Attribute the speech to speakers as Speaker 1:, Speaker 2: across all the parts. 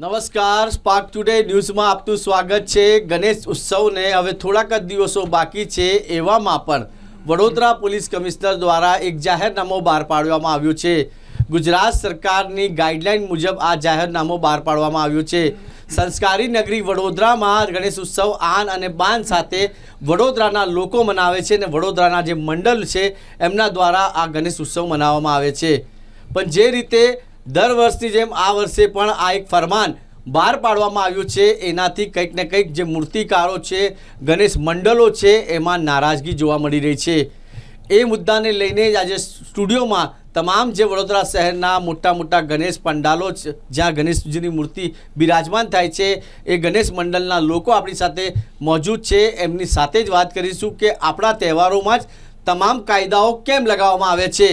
Speaker 1: નમસ્કાર, spark today ન્યૂઝમાં આપનું સ્વાગત છે। ગણેશ ઉત્સવને હવે થોડાક જ દિવસો બાકી છે, એવામાં પણ વડોદરા પોલીસ કમિશનર દ્વારા એક જાહેરનામું બહાર પાડવામાં આવ્યું છે। ગુજરાત સરકારની ગાઈડલાઈન મુજબ આ જાહેરનામું બહાર પાડવામાં આવ્યું છે। સંસ્કારી નગરી વડોદરામાં ગણેશ ઉત્સવ આન અને બાન સાથે વડોદરાના લોકો મનાવે છે અને વડોદરાના જે મંડળ છે એમના દ્વારા આ ગણેશ ઉત્સવ મનાવવામાં આવે છે। પણ જે રીતે દર વર્ષની જેમ આ વર્ષે પણ આ એક ફરમાન બહાર પાડવામાં આવ્યું છે, એનાથી કંઈક ને કંઈક જે મૂર્તિકારો છે, ગણેશ મંડળો છે, એમાં નારાજગી જોવા મળી રહી છે। એ મુદ્દાને લઈને જ આજે સ્ટુડિયોમાં તમામ જે વડોદરા શહેરના મોટા મોટા ગણેશ પંડાલો જ્યાં ગણેશજીની મૂર્તિ બિરાજમાન થાય છે એ ગણેશ મંડળના લોકો આપણી સાથે મોજૂદ છે। એમની સાથે જ વાત કરીશું કે આપણા તહેવારોમાં જ તમામ કાયદાઓ કેમ લગાવવામાં આવે છે।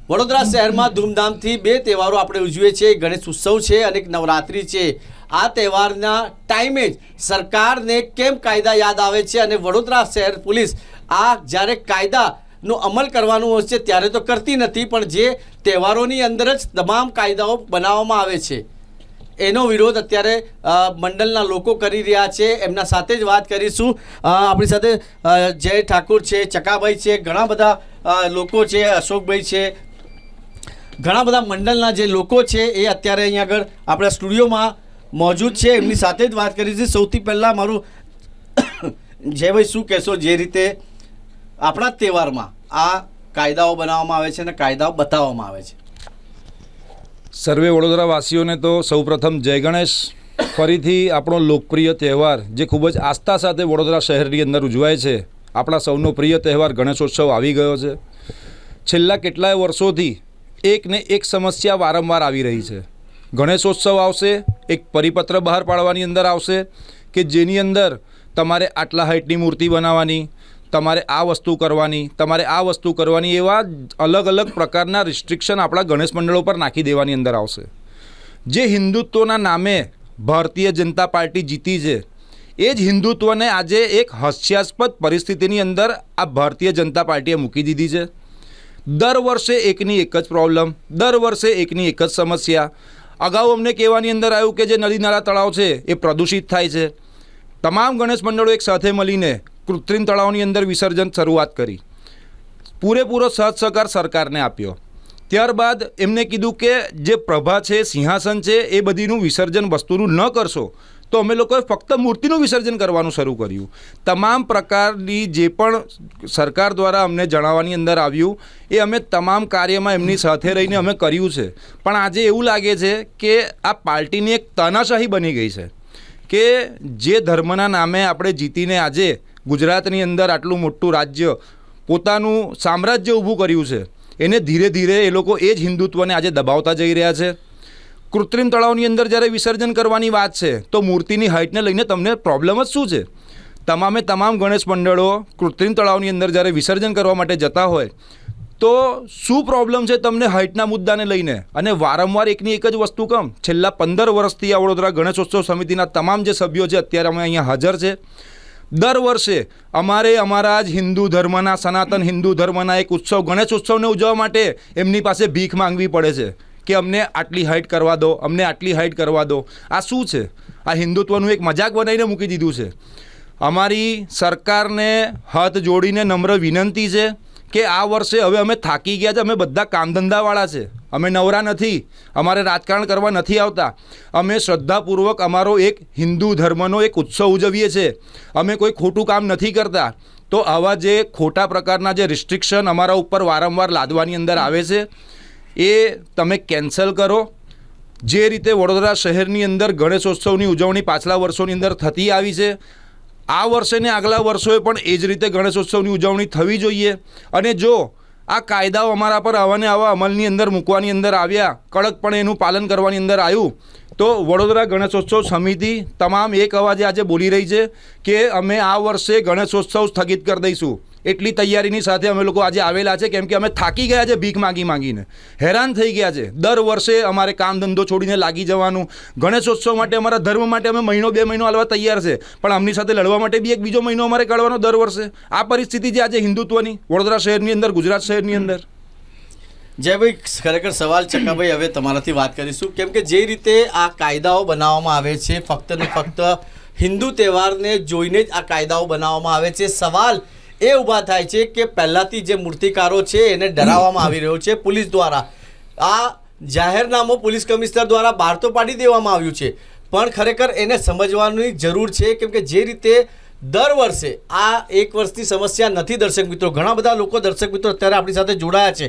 Speaker 1: વડોદરા શહેરમાં ધૂમધામથી બે તહેવારો આપણે ઉજવીએ છીએ, ગણેશ ઉત્સવ છે અને એક નવરાત્રિ છે। આ તહેવારના ટાઈમે જ સરકારને કેમ કાયદા યાદ આવે છે અને વડોદરા શહેર પોલીસ આ જ્યારે કાયદાનો અમલ કરવાનું હોય છે ત્યારે તો કરતી નથી, પણ જે તહેવારોની અંદર જ તમામ કાયદાઓ બનાવવામાં આવે છે એનો વિરોધ અત્યારે મંડળના લોકો કરી રહ્યા છે। એમના સાથે જ વાત કરીશું। આપણી સાથે જય ઠાકુર છે, ચકાભાઈ છે, ઘણા બધા લોકો છે, અશોકભાઈ છે, ઘણા બધા મંડળના જે લોકો છે એ અત્યારે અહીંયા આગળ આપણા સ્ટુડિયોમાં મોજૂદ છે। એમની સાથે જ વાત કરીશું। સૌથી પહેલાં મારું જયભાઈ, શું કહેશો જે રીતે આપણા તહેવારમાં આ કાયદાઓ બનાવવામાં આવે છે અને કાયદાઓ બતાવવામાં આવે છે?
Speaker 2: સર્વે વડોદરાવાસીઓને તો સૌપ્રથમ જય ગણેશ। ફરીથી આપણો લોકપ્રિય તહેવાર જે ખૂબ જ આસ્થા સાથે વડોદરા શહેરની અંદર ઉજવાય છે, આપણા સૌનો પ્રિય તહેવાર ગણેશોત્સવ આવી ગયો છે। છેલ્લા કેટલાય વર્ષોથી એક ને એક સમસ્યા વારંવાર આવી રહી છે। ગણેશોત્સવ આવશે, એક પરિપત્ર બહાર પાડવાની અંદર આવશે કે જેની અંદર તમારે આટલા હાઇટની મૂર્તિ બનાવવાની, તમારે આ વસ્તુ કરવાની, તમારે આ વસ્તુ કરવાની, એવા અલગ અલગ પ્રકારના રિસ્ટ્રિક્શન આપણા ગણેશ મંડળો પર નાખી દેવાની અંદર આવશે। જે હિન્દુત્વના નામે ભારતીય જનતા પાર્ટી જીતી છે, એ જ હિન્દુત્વને આજે એક હાસ્યાસ્પદ પરિસ્થિતિની અંદર આ ભારતીય જનતા પાર્ટીએ મૂકી દીધી છે। દર વર્ષે એકની એક જ પ્રોબ્લેમ, દર વર્ષે એકની એક જ સમસ્યા। અગાઉ અમને કહેવાની અંદર આવ્યું કે જે નદી નાળા તળાવ છે એ પ્રદૂષિત થાય છે। તમામ ગણેશ મંડળો એક સાથે મળીને કૃત્રિમ તળાવની અંદર વિસર્જન શરૂઆત કરી, પૂરેપૂરો સાથ સહકાર સરકારને આપ્યો। ત્યારબાદ એમને કીધું કે જે પ્રભા છે, સિંહાસન છે, એ બધીનું વિસર્જન વસ્તુનું ન કરશો તો અમે લોકોએ ફક્ત મૂર્તિનું વિસર્જન કરવાનું શરૂ કર્યું। તમામ પ્રકારની જે પણ સરકાર દ્વારા અમને જણાવવાની અંદર આવ્યું એ અમે તમામ કાર્યમાં એમની સાથે રહીને અમે કર્યું છે। પણ આજે એવું લાગે છે કે આ પાર્ટીની એક તાનાશાહી બની ગઈ છે કે જે ધર્મના નામે આપણે જીતીને આજે ગુજરાતની અંદર આટલું મોટું રાજ્ય, પોતાનું સામ્રાજ્ય ઊભું કર્યું છે, એને ધીરે ધીરે એ લોકો એ જ હિન્દુત્વને આજે દબાવતા જઈ રહ્યા છે। કૃત્રિમ તળાવની અંદર જ્યારે વિસર્જન કરવાની વાત છે તો મૂર્તિની હાઇટને લઈને તમને પ્રોબ્લેમ જ શું છે? તમામે તમામ ગણેશ મંડળો કૃત્રિમ તળાવની અંદર જ્યારે વિસર્જન કરવા માટે જતા હોય તો શું પ્રોબ્લેમ છે તમને હાઇટના મુદ્દાને લઈને? અને વારંવાર એકની એક જ વસ્તુ કેમ? છેલ્લા 15 વર્ષથી આ વડોદરા ગણેશોત્સવ સમિતિના તમામ જે સભ્યો છે અત્યારે અમે અહીંયા હાજર છે। દર વર્ષે અમારે અમારા જ હિન્દુ ધર્મના, સનાતન હિન્દુ ધર્મના એક ઉત્સવ ગણેશ ઉત્સવને ઉજવવા માટે એમની પાસે ભીખ માંગવી પડે છે કે અમને આટલી હાઇટ કરવા દો, અમને આટલી હાઇટ કરવા દો। આ શું છે? આ હિન્દુત્વનું એક મજાક બનાવીને મૂકી દીધું છે। અમારી સરકારને હાથ જોડીને નમ્ર વિનંતી છે કે આ વર્ષે હવે અમે થાકી ગયા છે, અમે બધા કામધંધાવાળા છે, અમે નવરા નથી, અમારે રાજકારણ કરવા નથી આવતા, અમે શ્રદ્ધાપૂર્વક અમારો એક હિન્દુ ધર્મનો એક ઉત્સવ ઉજવીએ છીએ, અમે કોઈ ખોટું કામ નથી કરતા। તો આવા જે ખોટા પ્રકારના જે રિસ્ટ્રિક્શન અમારા ઉપર વારંવાર લાદવાની અંદર આવે છે એ તમે કેન્સલ કરો। જે રીતે વડોદરા શહેરની અંદર ગણેશોત્સવની ઉજવણી પાછલા વર્ષોની અંદર થતી આવી છે, આ વર્ષે ને આગલા વર્ષોએ પણ એ જ રીતે ગણેશોત્સવની ઉજવણી થવી જોઈએ। અને જો આ કાયદાઓ અમારા પર આવા ને આવા અમલની અંદર મૂકવાની અંદર આવ્યા, કડકપણે એનું પાલન કરવાની અંદર આવ્યું, તો વડોદરા ગણેશોત્સવ સમિતિ તમામ એક અવાજે આજે બોલી રહી છે કે અમે આ વર્ષે ગણેશોત્સવ સ્થગિત કરી દઈશું। એટલી તૈયારીની સાથે અમે લોકો આજે આવેલા છે, કેમ કે અમે થાકી ગયા છે ભીખ માંગીને, હેરાન થઈ ગયા છે। દર વર્ષે અમારે કામ ધંધો છોડીને લાગી જવાનું, ગણેશોત્સવ માટે અમારા ધર્મ માટે અમે મહિનો 2 મહિનો હાલવા તૈયાર છે, પણ આમની સાથે લડવા માટે બી એક બીજો મહિનો અમારે કાઢવાનો દર વર્ષે। આ પરિસ્થિતિ છે આજે હિન્દુત્વની વડોદરા શહેરની અંદર, ગુજરાત શહેરની અંદર।
Speaker 1: જયભાઈ, ખરેખર સવાલ ચકાભાઈ હવે તમારાથી વાત કરીશું, કેમ કે જે રીતે આ કાયદાઓ બનાવવામાં આવે છે ફક્ત ને ફક્ત હિન્દુ તહેવારને જોઈને જ આ કાયદાઓ બનાવવામાં આવે છે. સવાલ એ ઊભા થાય છે કે પહેલાંથી જે મૂર્તિકારો છે એને ડરાવવામાં આવી રહ્યો છે પોલીસ દ્વારા. આ જાહેરનામું પોલીસ કમિશનર દ્વારા બહાર તો પાડી દેવામાં આવ્યું છે, પણ ખરેખર એને સમજવાની જરૂર છે, કેમ કે જે રીતે દર વર્ષે આ એક વર્ષની સમસ્યા નથી. દર્શક મિત્રો, ઘણા બધા લોકો દર્શક મિત્રો અત્યારે આપણી સાથે જોડાયા છે.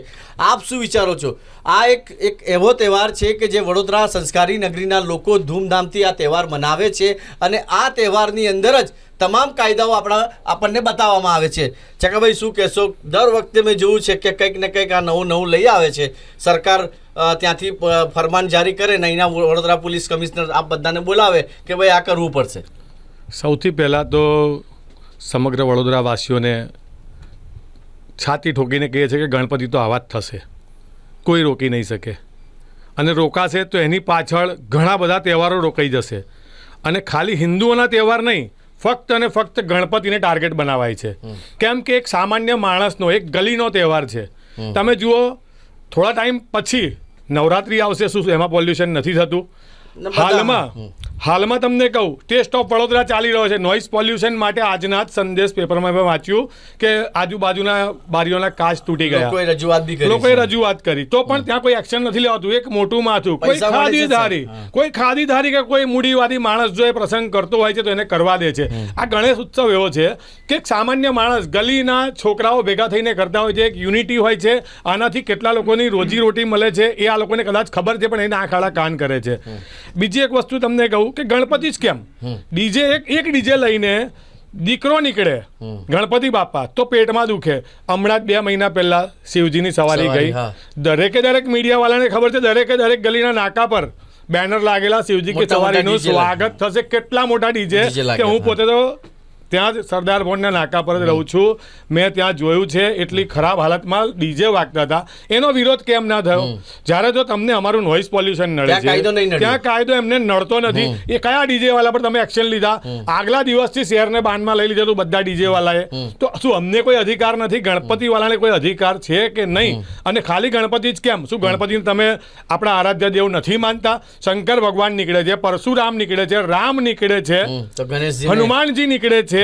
Speaker 1: આપ શું વિચારો છો? આ એક એવો તહેવાર છે કે જે વડોદરા સંસ્કારી નગરીના લોકો ધૂમધામથી આ તહેવાર મનાવે છે, અને આ તહેવારની અંદર જ તમામ કાયદાઓ આપણને બતાવવામાં આવે છે. ચકાભાઈ, શું કહેશો? દર વખતે મેં જોયું છે કે કંઈક ને કંઈક આ નવું લઈ આવે છે સરકાર. ત્યાંથી ફરમાન જારી કરે ને અહીંના વડોદરા પોલીસ કમિશનર આ બધાને બોલાવે કે ભાઈ આ કરવું પડશે.
Speaker 3: સૌથી પહેલાં તો સમગ્ર વડોદરાવાસીઓને છાતી ઠોકીને કહે છે કે ગણપતિ તો આવા જ થશે, કોઈ રોકી નહીં શકે, અને રોકાશે તો એની પાછળ ઘણા બધા તહેવારો રોકાઈ જશે. અને ખાલી હિન્દુઓના તહેવાર નહીં, ફક્ત અને ફક્ત ગણપતિને ટાર્ગેટ બનાવાય છે. કેમ કે એક સામાન્ય માણસનો, એક ગલીનો તહેવાર છે. તમે જુઓ, થોડા ટાઈમ પછી નવરાત્રિ આવશે, શું એમાં પોલ્યુશન નથી થતું? હાલમાં તમને કહું, ટેસ્ટ ઓફ વડોદરા ચાલી રહ્યો છે નોઇઝ પોલ્યુશન માટે. આજના જ સંદેશ પેપરમાં મેં વાંચ્યું કે આજુબાજુના બારીઓના કાચ તૂટી ગયા, લોકોએ રજૂઆત કરી, તો પણ ત્યાં કોઈ એક્શન નથી લેવાતું. એક મોટું માથું, કોઈ ખાદીધારી કે કોઈ મૂડીવાદી માણસ જો એ પ્રસંગ કરતો હોય છે તો એને કરવા દે છે. આ ગણેશ ઉત્સવ એવો છે કે એક સામાન્ય માણસ, ગલીના છોકરાઓ ભેગા થઈને કરતા હોય છે, એક યુનિટી હોય છે. આનાથી કેટલા લોકોની રોજીરોટી મળે છે એ આ લોકોને કદાચ ખબર છે, પણ એને આંખ આડા કાન કરે છે. બીજી એક વસ્તુ તમને કહું કે ગણપતિ જ કેમ, ડીજે એક ડીજે લઈને દીકરો નીકળે ગણપતિ બાપા તો પેટમાં દુખે. હમણાં જ 2 મહિના પહેલા શિવજીની સવારી ગઈ. દરેક મીડિયા વાળાને ખબર છે, દરેક ગલીના નાકા પર બેનર લાગેલા, શિવજી કે સવારીનું સ્વાગત થશે. કેટલા મોટા ડીજે કે હું પોતે તો ત્યાં જ સરદાર ભવનના નાકા પર જ રહું છું, મેં ત્યાં જોયું છે. એટલી ખરાબ હાલતમાં ડીજે વાગતા હતા. એનો વિરોધ કેમ ના થયો? જ્યારે જો તમને અમારું નોઇઝ પોલ્યુશન નડે છે, ત્યાં કાયદો એમને નડતો નથી. એ કયા ડીજે વાળા પર તમે એક્શન લીધા? આગલા દિવસથી શહેરને બાનમાં લઈ લીધું બધા ડીજે વાળાએ. તો શું અમને કોઈ અધિકાર નથી? ગણપતિ વાળાને કોઈ અધિકાર છે કે નહીં? અને ખાલી ગણપતિ જ કેમ? શું ગણપતિને તમે આપણા આરાધ્ય દેવ નથી માનતા? શંકર ભગવાન નીકળે છે, પરશુરામ નીકળે છે, રામ નીકળે છે, હનુમાનજી નીકળે છે,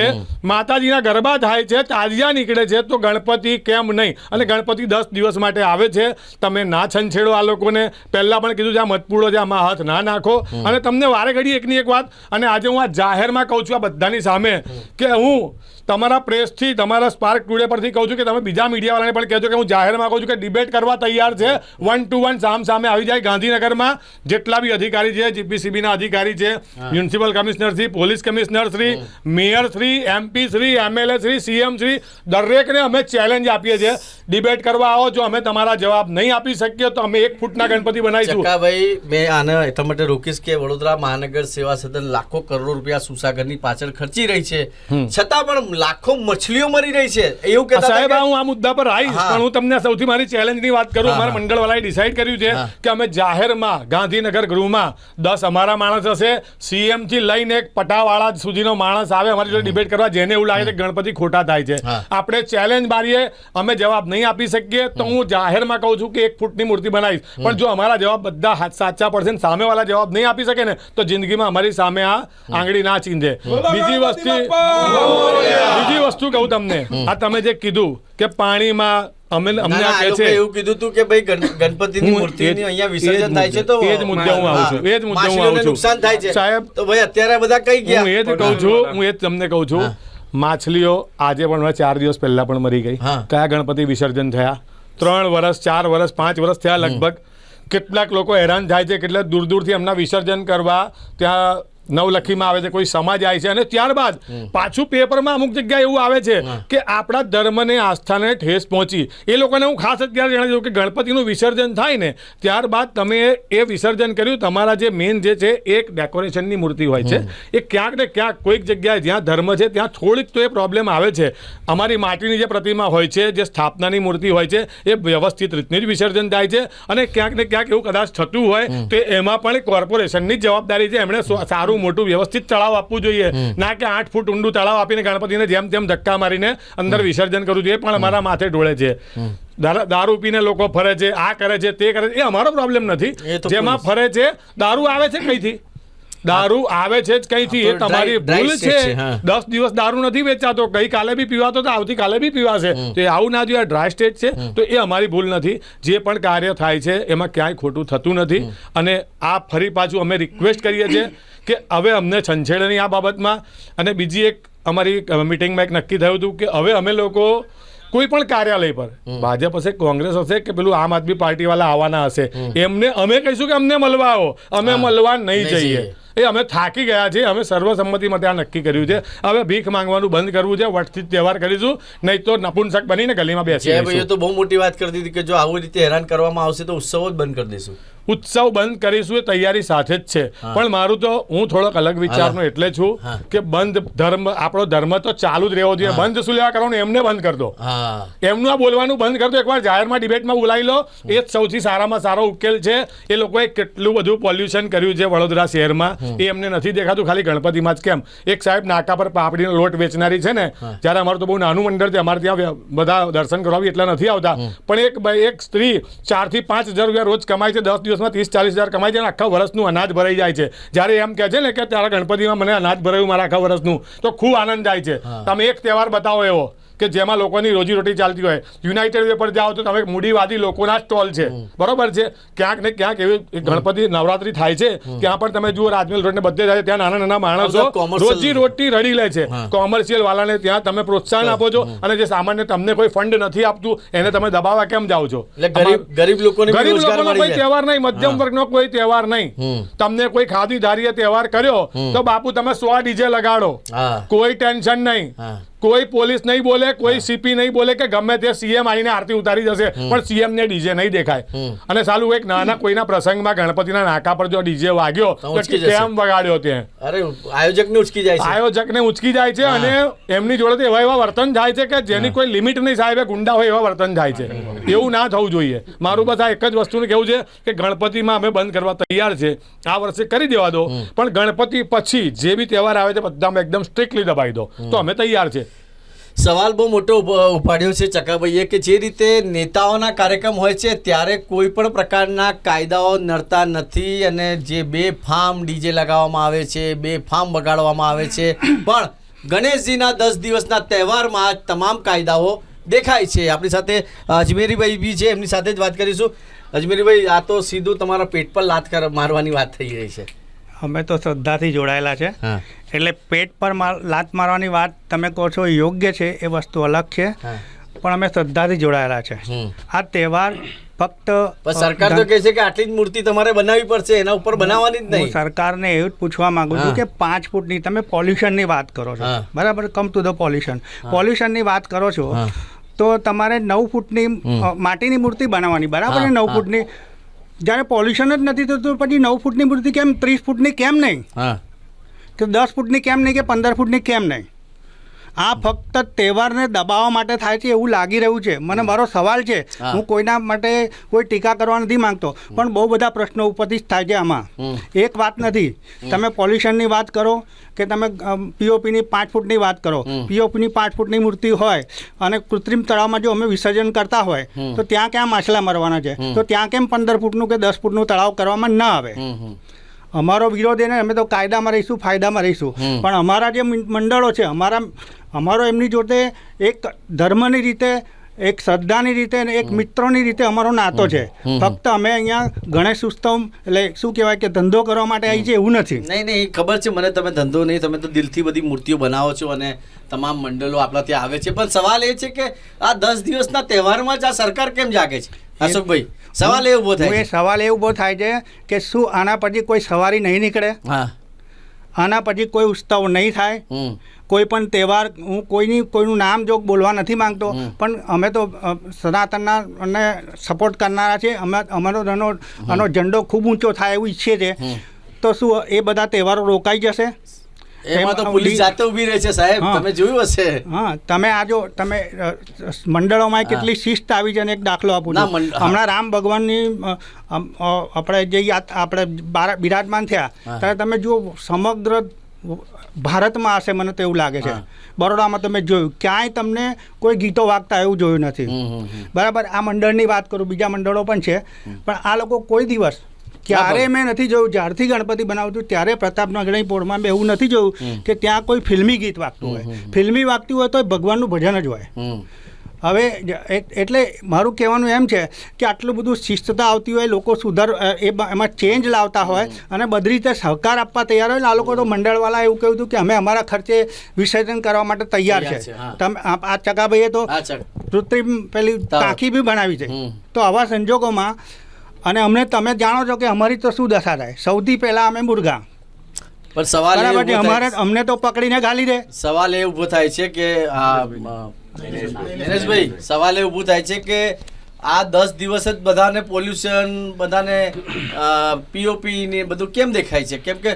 Speaker 3: માતાજીના ગરબા થાય છે, તાજિયા નીકળે છે, તો ગણપતિ કેમ નહીં? અને ગણપતિ 10 દિવસ માટે આવે છે. તમે ના છંછેડો આ લોકોને. પહેલા પણ કીધું છે આ મતપૂડો છે, આમાં હાથ ના નાખો. અને તમને વારે ઘડી એકની એક વાત, અને આજે હું આ જાહેરમાં કહું છું આ બધાની સામે કે હું તમારા પ્રેસથી, તમારા સ્પાર્ક ટુડે પરથી કહું છું કે તમે બીજા મીડિયાવાળાને પણ કહેજો કે હું જાહેરમાં કહું છું કે ડિબેટ કરવા તૈયાર છે. 1 to 1 સામે આવી જાય. ગાંધીનગરમાં જેટલા બી અધિકારી છે, જીપીસીબીના અધિકારી છે, municipal commissioner Shri, police commissioner Shri, mayor Shri, MP Shri, MLA Shri, CM Shri, દરેકને અમે ચેલેન્જ આપીએ છીએ, ડિબેટ કરવા આવો. જો અમે તમારા જવાબ નહીં આપી શકીએ તો અમે 1 ફૂટના ગણપતિ બનાવીશું.
Speaker 1: ચકાભાઈ, મેં આને એટલા માટે રોકીશ કે વડોદરા મહાનગર સેવા સદન લાખો કરોડો રૂપિયા સુસાગરની પાછળ ખર્ચી રહી છે, છતાં પણ લાખો મછલીઓ મરી રહી છે એવું કહેતા
Speaker 3: સાહેબ. હું આ મુદ્દા પર આવીશ, પણ હું તમને સૌથી મારી ચેલેન્જની વાત કરું. અમારા મંડળવાળાએ ડિસાઈડ કર્યું છે કે અમે જાહેરમાં ગાંધીનગર ગૃહમાં 10 અમારા માણસ હશે, CM થી લઈને એક પટાવાળા સુધીનો માણસ આવે અમારી જોડે ડિબેટ કરવા, જેને એવું લાગે કે ગણપતિ ખોટા થાય છે. આપણે ચેલેન્જ મારીએ, અમે જવાબ નહીં આપી શકીએ તો હું જાહેરમાં કહું છું કે 1 ફૂટની મૂર્તિ બનાવીશ. પણ જો અમારા જવાબ બધા સાચા પડશે ને સામેવાળા જવાબ નહીં આપી શકે ને તો જિંદગીમાં અમારી સામે આ આંગળી ના ચીંધે. બીજી વસ્તુ કહું તમને, આ તમે જે કીધું કે પાણીમાં અમને કહે છે,
Speaker 1: એવું કીધું તું કે ભાઈ ગણપતિની મૂર્તિની અહીંયા વિસર્જન થાય છે તો
Speaker 3: એ જ મુદ્દે હું આવું છું.
Speaker 1: નુકસાન થાય છે
Speaker 3: સાહેબ.
Speaker 1: તો ભાઈ અત્યારે બધા કઈ ગયા?
Speaker 3: હું એ જ કહું છું, હું એ જ તમને કહું છું. માછલીઓ આજે પણ 4 દિવસ પહેલા પણ મરી ગઈ. કયા ગણપતિ વિસર્જન થયા? 3 વર્ષ, 4 વર્ષ, 5 વર્ષ થયા લગભગ. કેટલાક લોકો હેરાન થાય છે, કેટલાક દૂર દૂરથી એમના વિસર્જન કરવા ત્યાં નવલખીમાં આવે છે, કોઈ સમાજ આવે છે, અને ત્યારબાદ પાછું પેપરમાં અમુક જગ્યાએ એવું આવે છે કે આપણા ધર્મને, આસ્થાને ઠેસ પહોંચી. એ લોકોને હું ખાસ અત્યારે જણાવી દઉં કે ગણપતિનું વિસર્જન થાય ને ત્યારબાદ તમે એ વિસર્જન કર્યું, તમારા જે મેઇન જે છે એક ડેકોરેશનની મૂર્તિ હોય છે, એ ક્યાંક ને ક્યાંક કોઈક જગ્યાએ જ્યાં ધર્મ છે ત્યાં થોડીક તો એ પ્રોબ્લેમ આવે છે. અમારી માટીની જે પ્રતિમા હોય છે, જે સ્થાપનાની મૂર્તિ હોય છે, એ વ્યવસ્થિત રીતની જ વિસર્જન થાય છે. અને ક્યાંક ને ક્યાંક એવું કદાચ થતું હોય તો એમાં પણ કોર્પોરેશનની જવાબદારી છે. એમણે સારું મોટું વ્યવસ્થિત તળાવ આપવું જોઈએ, ના કે 8 ફૂટ ઊંડું તળાવ આપીને ગણપતિને જેમ તેમ ધક્કા મારીને અંદર વિસર્જન કરવું જોઈએ, પણ અમારા માથે ઢોળે છે. દારૂ પીને લોકો ફરે છે, આ કરે છે, તે કરે છે, એ અમારો પ્રોબ્લેમ
Speaker 1: એ
Speaker 3: નથી.
Speaker 1: તો
Speaker 3: જેમાં ફરે છે, દારૂ આવે છે કઈથી, દારૂ આવે છે જ કઈથી, એ તમારી ભૂલ છે. 10 દિવસ દારૂ નથી વેચાતો, ગઈકાલે બી પીવાતો તો આવતીકાલે બી પીવાશે, તો એ આવું ના જોઈએ. ડ્રાય સ્ટેટ છે તો એ અમારી ભૂલ નથી. જે પણ કાર્ય થાય છે એમાં ક્યાંય ખોટું થતું નથી. અને આ ફરી પાછું અમે રિક્વેસ્ટ કરીએ છીએ કે હવે અમને છંછેડે નહીં આ બાબતમાં. અને બીજી એક અમારી મિટિંગમાં એક નક્કી થયું હતું કે હવે અમે લોકો કોઈ પણ કાર્યાલય પર, ભાજપ હશે, કોંગ્રેસ હશે કે પેલું આમ આદમી પાર્ટી વાળા આવવાના હશે, એમને અમે કહીશું કે અમને મળવા આવો, અમે મળવા નહીં જઈએ. એ અમે થાકી ગયા છીએ. અમે સર્વસંમતિ માટે આ નક્કી કર્યું છે. હવે ભીખ માંગવાનું બંધ કરવું છે. વટથી તહેવાર કરીશું, નહીં તો નપુંસક બનીને ગલીમાં બેસી
Speaker 1: ભાઈ તો બહુ મોટી વાત કરી દીધી કે જો આવું રીતે હેરાન કરવામાં આવશે તો ઉત્સવ જ બંધ કરી દઈશું.
Speaker 3: ઉત્સવ બંધ કરીશું એ તૈયારી સાથે જ છે. પણ મારું તો હું થોડોક અલગ વિચારનો એટલે છું કે બંધ ધર્મ, આપણો ધર્મ તો ચાલુ જ રહેવો જોઈએ. બંધ શું લેવા કરવાનું, એમને બંધ કરી દો. એમનું આ બોલવાનું બંધ કરી દો. એકવાર જાહેરમાં ડિબેટમાં બોલાવી લો. એ જ સૌથી સારામાં સારો ઉકેલ છે. એ લોકોએ કેટલું બધું પોલ્યુશન કર્યું છે વડોદરા શહેરમાં, એ એમને નથી દેખાતું. ખાલી ગણપતિમાં જ કેમ. એક સાહેબ નાકા પર પાપડીનો લોટ વેચનારી છે ને, જ્યારે અમારું તો બહુ નાનું મંડળ છે, અમારે ત્યાં બધા દર્શન કરવા એટલા નથી આવતા, પણ એક સ્ત્રી 4 થી 5 હજાર રૂપિયા રોજ કમાય છે. 10 દિવસમાં 30-40 હજાર કમાય છે અને આખા વર્ષનું અનાજ ભરાઈ જાય છે. જ્યારે એમ કહે છે ને કે તારા ગણપતિમાં મને અનાજ ભરાયું મારા આખા વર્ષનું, તો ખૂબ આનંદ જાય છે. તમે એક તહેવાર બતાવો એવો કે જેમાં લોકોની રોજીરોટી ચાલતી હોય. યુનાઇટેડ વે પર જાઓ તો તમે મૂડીવાદી લોકોના સ્ટોલ છે, બરોબર છે. ક્યાંક ને ક્યાંક એવી ગણપતિ નવરાત્રી થાય છે, ત્યાં પણ તમે જુઓ રાજમહેલ રોડ ને બધે જાય, ત્યાં નાના નાના માણસો રોજી રોટી રડી લે છે. કોમર્શિયલ વાળાને ત્યાં તમે પ્રોત્સાહન આપો છો, અને જે સામાન્ય તમને કોઈ ફંડ નથી આપતું એને તમે દબાવવા કેમ જાઓ છો?
Speaker 1: ગરીબ લોકોનો
Speaker 3: કોઈ તહેવાર નહીં, મધ્યમ વર્ગનો કોઈ તહેવાર નહીં. તમને કોઈ ખાદી ધારીએ તહેવાર કર્યો તો બાપુ તમે 100 ડીજે લગાડો, કોઈ ટેન્શન નહીં. કોઈ પોલીસ નહીં બોલે, કોઈ સીપી નહીં બોલે કે ગમે તે સીએમ આવીને આરતી ઉતારી જશે, પણ સીએમ ને ડીજે નહીં દેખાય. અને સાલું એક નાના કોઈના પ્રસંગમાં ગણપતિના નાકા પર જો ડીજે વાગ્યો તો કેમ વગાડ્યો ત્યાં?
Speaker 1: આયોજકને ઉચકી જાય છે.
Speaker 3: આયોજકને ઉચકી જાય છે. અને એમની જોડે એવા વર્તન થાય છે કે જેની કોઈ લિમિટ નહીં. સાહેબ ગુંડા હોય એવા વર્તન થાય છે. એવું ના થવું જોઈએ. મારું બસ આ એક જ વસ્તુનું કહેવું છે કે ગણપતિમાં અમે બંધ કરવા તૈયાર છે. આ વર્ષે કરી દેવા દો, પણ ગણપતિ પછી જે બી તહેવાર આવે છે બધામાં એકદમ સ્ટ્રિક્ટલી દબાવી દો, તો અમે તૈયાર છે.
Speaker 1: સવાલ બહુ મોટો ઉપાડ્યો છે ચકાભાઈએ કે જે રીતે નેતાઓના કાર્યક્રમ હોય છે ત્યારે કોઈ પણ પ્રકારના કાયદાઓ નડતા નથી, અને જે બેફામ ડીજે લગાવવામાં આવે છે, બેફામ વગાડવામાં આવે છે, પણ ગણેશજીના 10 દિવસના તહેવારમાં તમામ કાયદાઓ દેખાય છે. આપણી સાથે અજમેરીભાઈ બી છે, એમની સાથે જ વાત કરીશું. અજમેરીભાઈ, આ તો સીધું તમારા પેટ પર લાત મારવાની વાત થઈ રહી છે.
Speaker 4: અમે તો શ્રદ્ધાથી જોડાયેલા છે, એટલે પેટ પર લાત મારવાની વાત તમે કહો છો યોગ્ય છે, એ વસ્તુ અલગ છે, પણ અમે શ્રદ્ધાથી જોડાયેલા છે. આ તહેવાર ફક્ત
Speaker 1: સરકાર તો કહે છે કે આટલી જ મૂર્તિ તમારે બનાવવી પડશે, એના ઉપર બનાવવાની જ નહીં.
Speaker 4: હું સરકારને એવું જ પૂછવા માંગુ છું કે 5 ફૂટની તમે પોલ્યુશનની વાત કરો છો, બરાબર, કમ ટુ ધ પોલ્યુશનની વાત કરો છો, તો તમારે 9 ફૂટની માટીની મૂર્તિ બનાવવાની, બરાબર ને? 9 ફૂટની જ્યારે પોલ્યુશન જ નથી થતું પછી 9 ફૂટની મૂર્તિ કેમ, 30 ફૂટની કેમ નહીં, કે 10 ફૂટની કેમ નહીં, કે 15 ફૂટની કેમ નહીં? આ ફક્ત તહેવારને દબાવવા માટે થાય છે એવું લાગી રહ્યું છે મને. મારો સવાલ છે, હું કોઈના માટે કોઈ ટીકા કરવા નથી માંગતો, પણ બહુ બધા પ્રશ્નો ઉપસ્થિત થાય છે આમાં. એક વાત નથી, તમે પોલ્યુશનની વાત કરો કે તમે પીઓપીની 5 ફૂટની વાત કરો. પીઓપીની 5 ફૂટની મૂર્તિ હોય અને કૃત્રિમ તળાવમાં જો અમે વિસર્જન કરતા હોય તો ત્યાં ક્યાં માછલા મરવાના છે? તો ત્યાં કેમ 15 ફૂટનું કે 10 ફૂટનું તળાવ કરવામાં ના આવે? અમારો વિરોધ એને, અમે તો કાયદામાં રહીશું, ફાયદામાં રહીશું, પણ અમારા જે મંડળો છે, અમારો એમની જોડે એક ધર્મની રીતે, એક શ્રદ્ધાની રીતે અને એક મિત્રોની રીતે અમારો નાતો છે. ફક્ત અમે અહીંયા ગણેશ ઉત્સવ એટલે શું કહેવાય કે ધંધો કરવા માટે આવી છે એવું નથી.
Speaker 1: નહીં, ખબર છે મને, તમે ધંધો નહીં, તમે તો દિલથી બધી મૂર્તિઓ બનાવો છો અને તમામ મંડળો આપણા ત્યાં આવે છે. પણ સવાલ એ છે કે આ 10 દિવસના તહેવારમાં જ આ સરકાર કેમ જાગે છે? અશોકભાઈ, સવાલ એ ઉભો થાય છે.
Speaker 4: સવાલ એ ઉભો થાય છે કે શું આના પછી કોઈ સવારી નહીં નીકળે? આના પછી કોઈ ઉત્સવ નહીં થાય? કોઈ પણ તહેવાર, હું કોઈનું નામ જો બોલવા નથી માંગતો, પણ અમે તો સનાતનના અને સપોર્ટ કરનારા છે. અમારો આનો ઝંડો ખૂબ ઊંચો થાય એવું ઈચ્છીએ છીએ. તો શું એ બધા તહેવારો રોકાઈ જશે?
Speaker 1: એમાં તો પોલીસ જાતે ઊભી રહે છે સાહેબ, તમે જોયું હશે.
Speaker 4: તમે આજો, તમે મંડળોમાં કેટલી શિસ્ત આવી છે. અને એક દાખલો આપું છું, હમણાં રામ ભગવાનની આપણે જે આપણે બિરાજમાન થયા ત્યારે તમે જુઓ સમગ્ર ભારતમાં હશે, મને તો એવું લાગે છે. બરોડામાં તમે જોયું ક્યાંય તમને કોઈ ગીતો વાગતા એવું જોયું નથી. બરાબર. આ મંડળની વાત કરું, બીજા મંડળો પણ છે, પણ આ લોકો કોઈ દિવસ ક્યારે મેં નથી જોયું, જ્યારથી ગણપતિ બનાવતું ત્યારે પ્રતાપનગરની પોળમાં મેં એવું નથી જોયું કે ત્યાં કોઈ ફિલ્મી ગીત વાગતું હોય. ફિલ્મી વાગતું હોય તો ભગવાનનું ભજન જ હોય. હવે એટલે મારું કહેવાનું એમ છે કે આટલું બધું શિસ્તતા આવતી હોય, લોકો એમાં ચેન્જ લાવતા હોય અને બધી રીતે સહકાર આપવા તૈયાર હોય ને, આ લોકો તો મંડળવાળા એવું કહ્યું હતું કે અમે અમારા ખર્ચે વિસર્જન કરવા માટે તૈયાર છે. તમે આ ચકાભાઈએ તો કૃત્રિમ પેલી ટાંકી બી બનાવી છે. તો આવા સંજોગોમાં અને અમને તમે જાણો છો કે અમારી તો શું દશા થાય. સૌથી પહેલાં અમે મુર્ગા,
Speaker 1: પણ સવાલ
Speaker 4: અમારે અમને તો પકડીને ગાલી દે.
Speaker 1: સવાલ એ ઊભો થાય છે કે દિનેશભાઈ, સવાલ એ ઊભું થાય છે કે આ 10 દિવસ જ બધાને પોલ્યુશન, બધાને પીઓપી ને બધું કેમ દેખાય છે? કેમ કે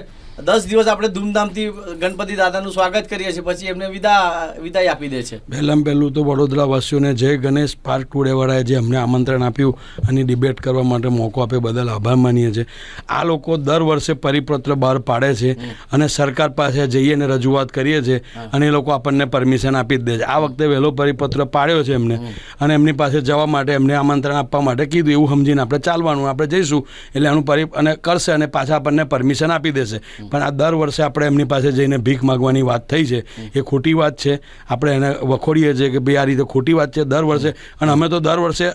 Speaker 1: 10 દિવસ આપણે ધૂમધામથી ગણપતિ દાદાનું સ્વાગત કરીએ છીએ, પછી એમને વિદાય આપી દે છે.
Speaker 5: પહેલું તો વડોદરાવાસીઓને જય ગણેશ પાર્ક ટુડેવાળાએ જે અમને આમંત્રણ આપ્યું અને ડિબેટ કરવા માટે મોકો આપ્યો બદલ આભાર માનીએ છીએ. આ લોકો દર વર્ષે પરિપત્ર બહાર પાડે છે અને સરકાર પાસે જઈએ ને રજૂઆત કરીએ છીએ અને એ લોકો આપણને પરમિશન આપી જ દે છે. આ વખતે વહેલો પરિપત્ર પાડ્યો છે એમને અને એમની પાસે જવા માટે એમને આમંત્રણ આપવા માટે કીધું. એવું સમજીને આપણે ચાલવાનું, આપણે જઈશું એટલે એનું અને કરશે અને પાછા આપણને પરમિશન આપી દેશે. પણ આ દર વર્ષે આપણે એમની પાસે જઈને ભીખ માગવાની વાત થઈ છે, એ ખોટી વાત છે. આપણે એને વખોડીએ છીએ કે ભાઈ આ રીતે ખોટી વાત છે દર વર્ષે. અને અમે તો દર વર્ષે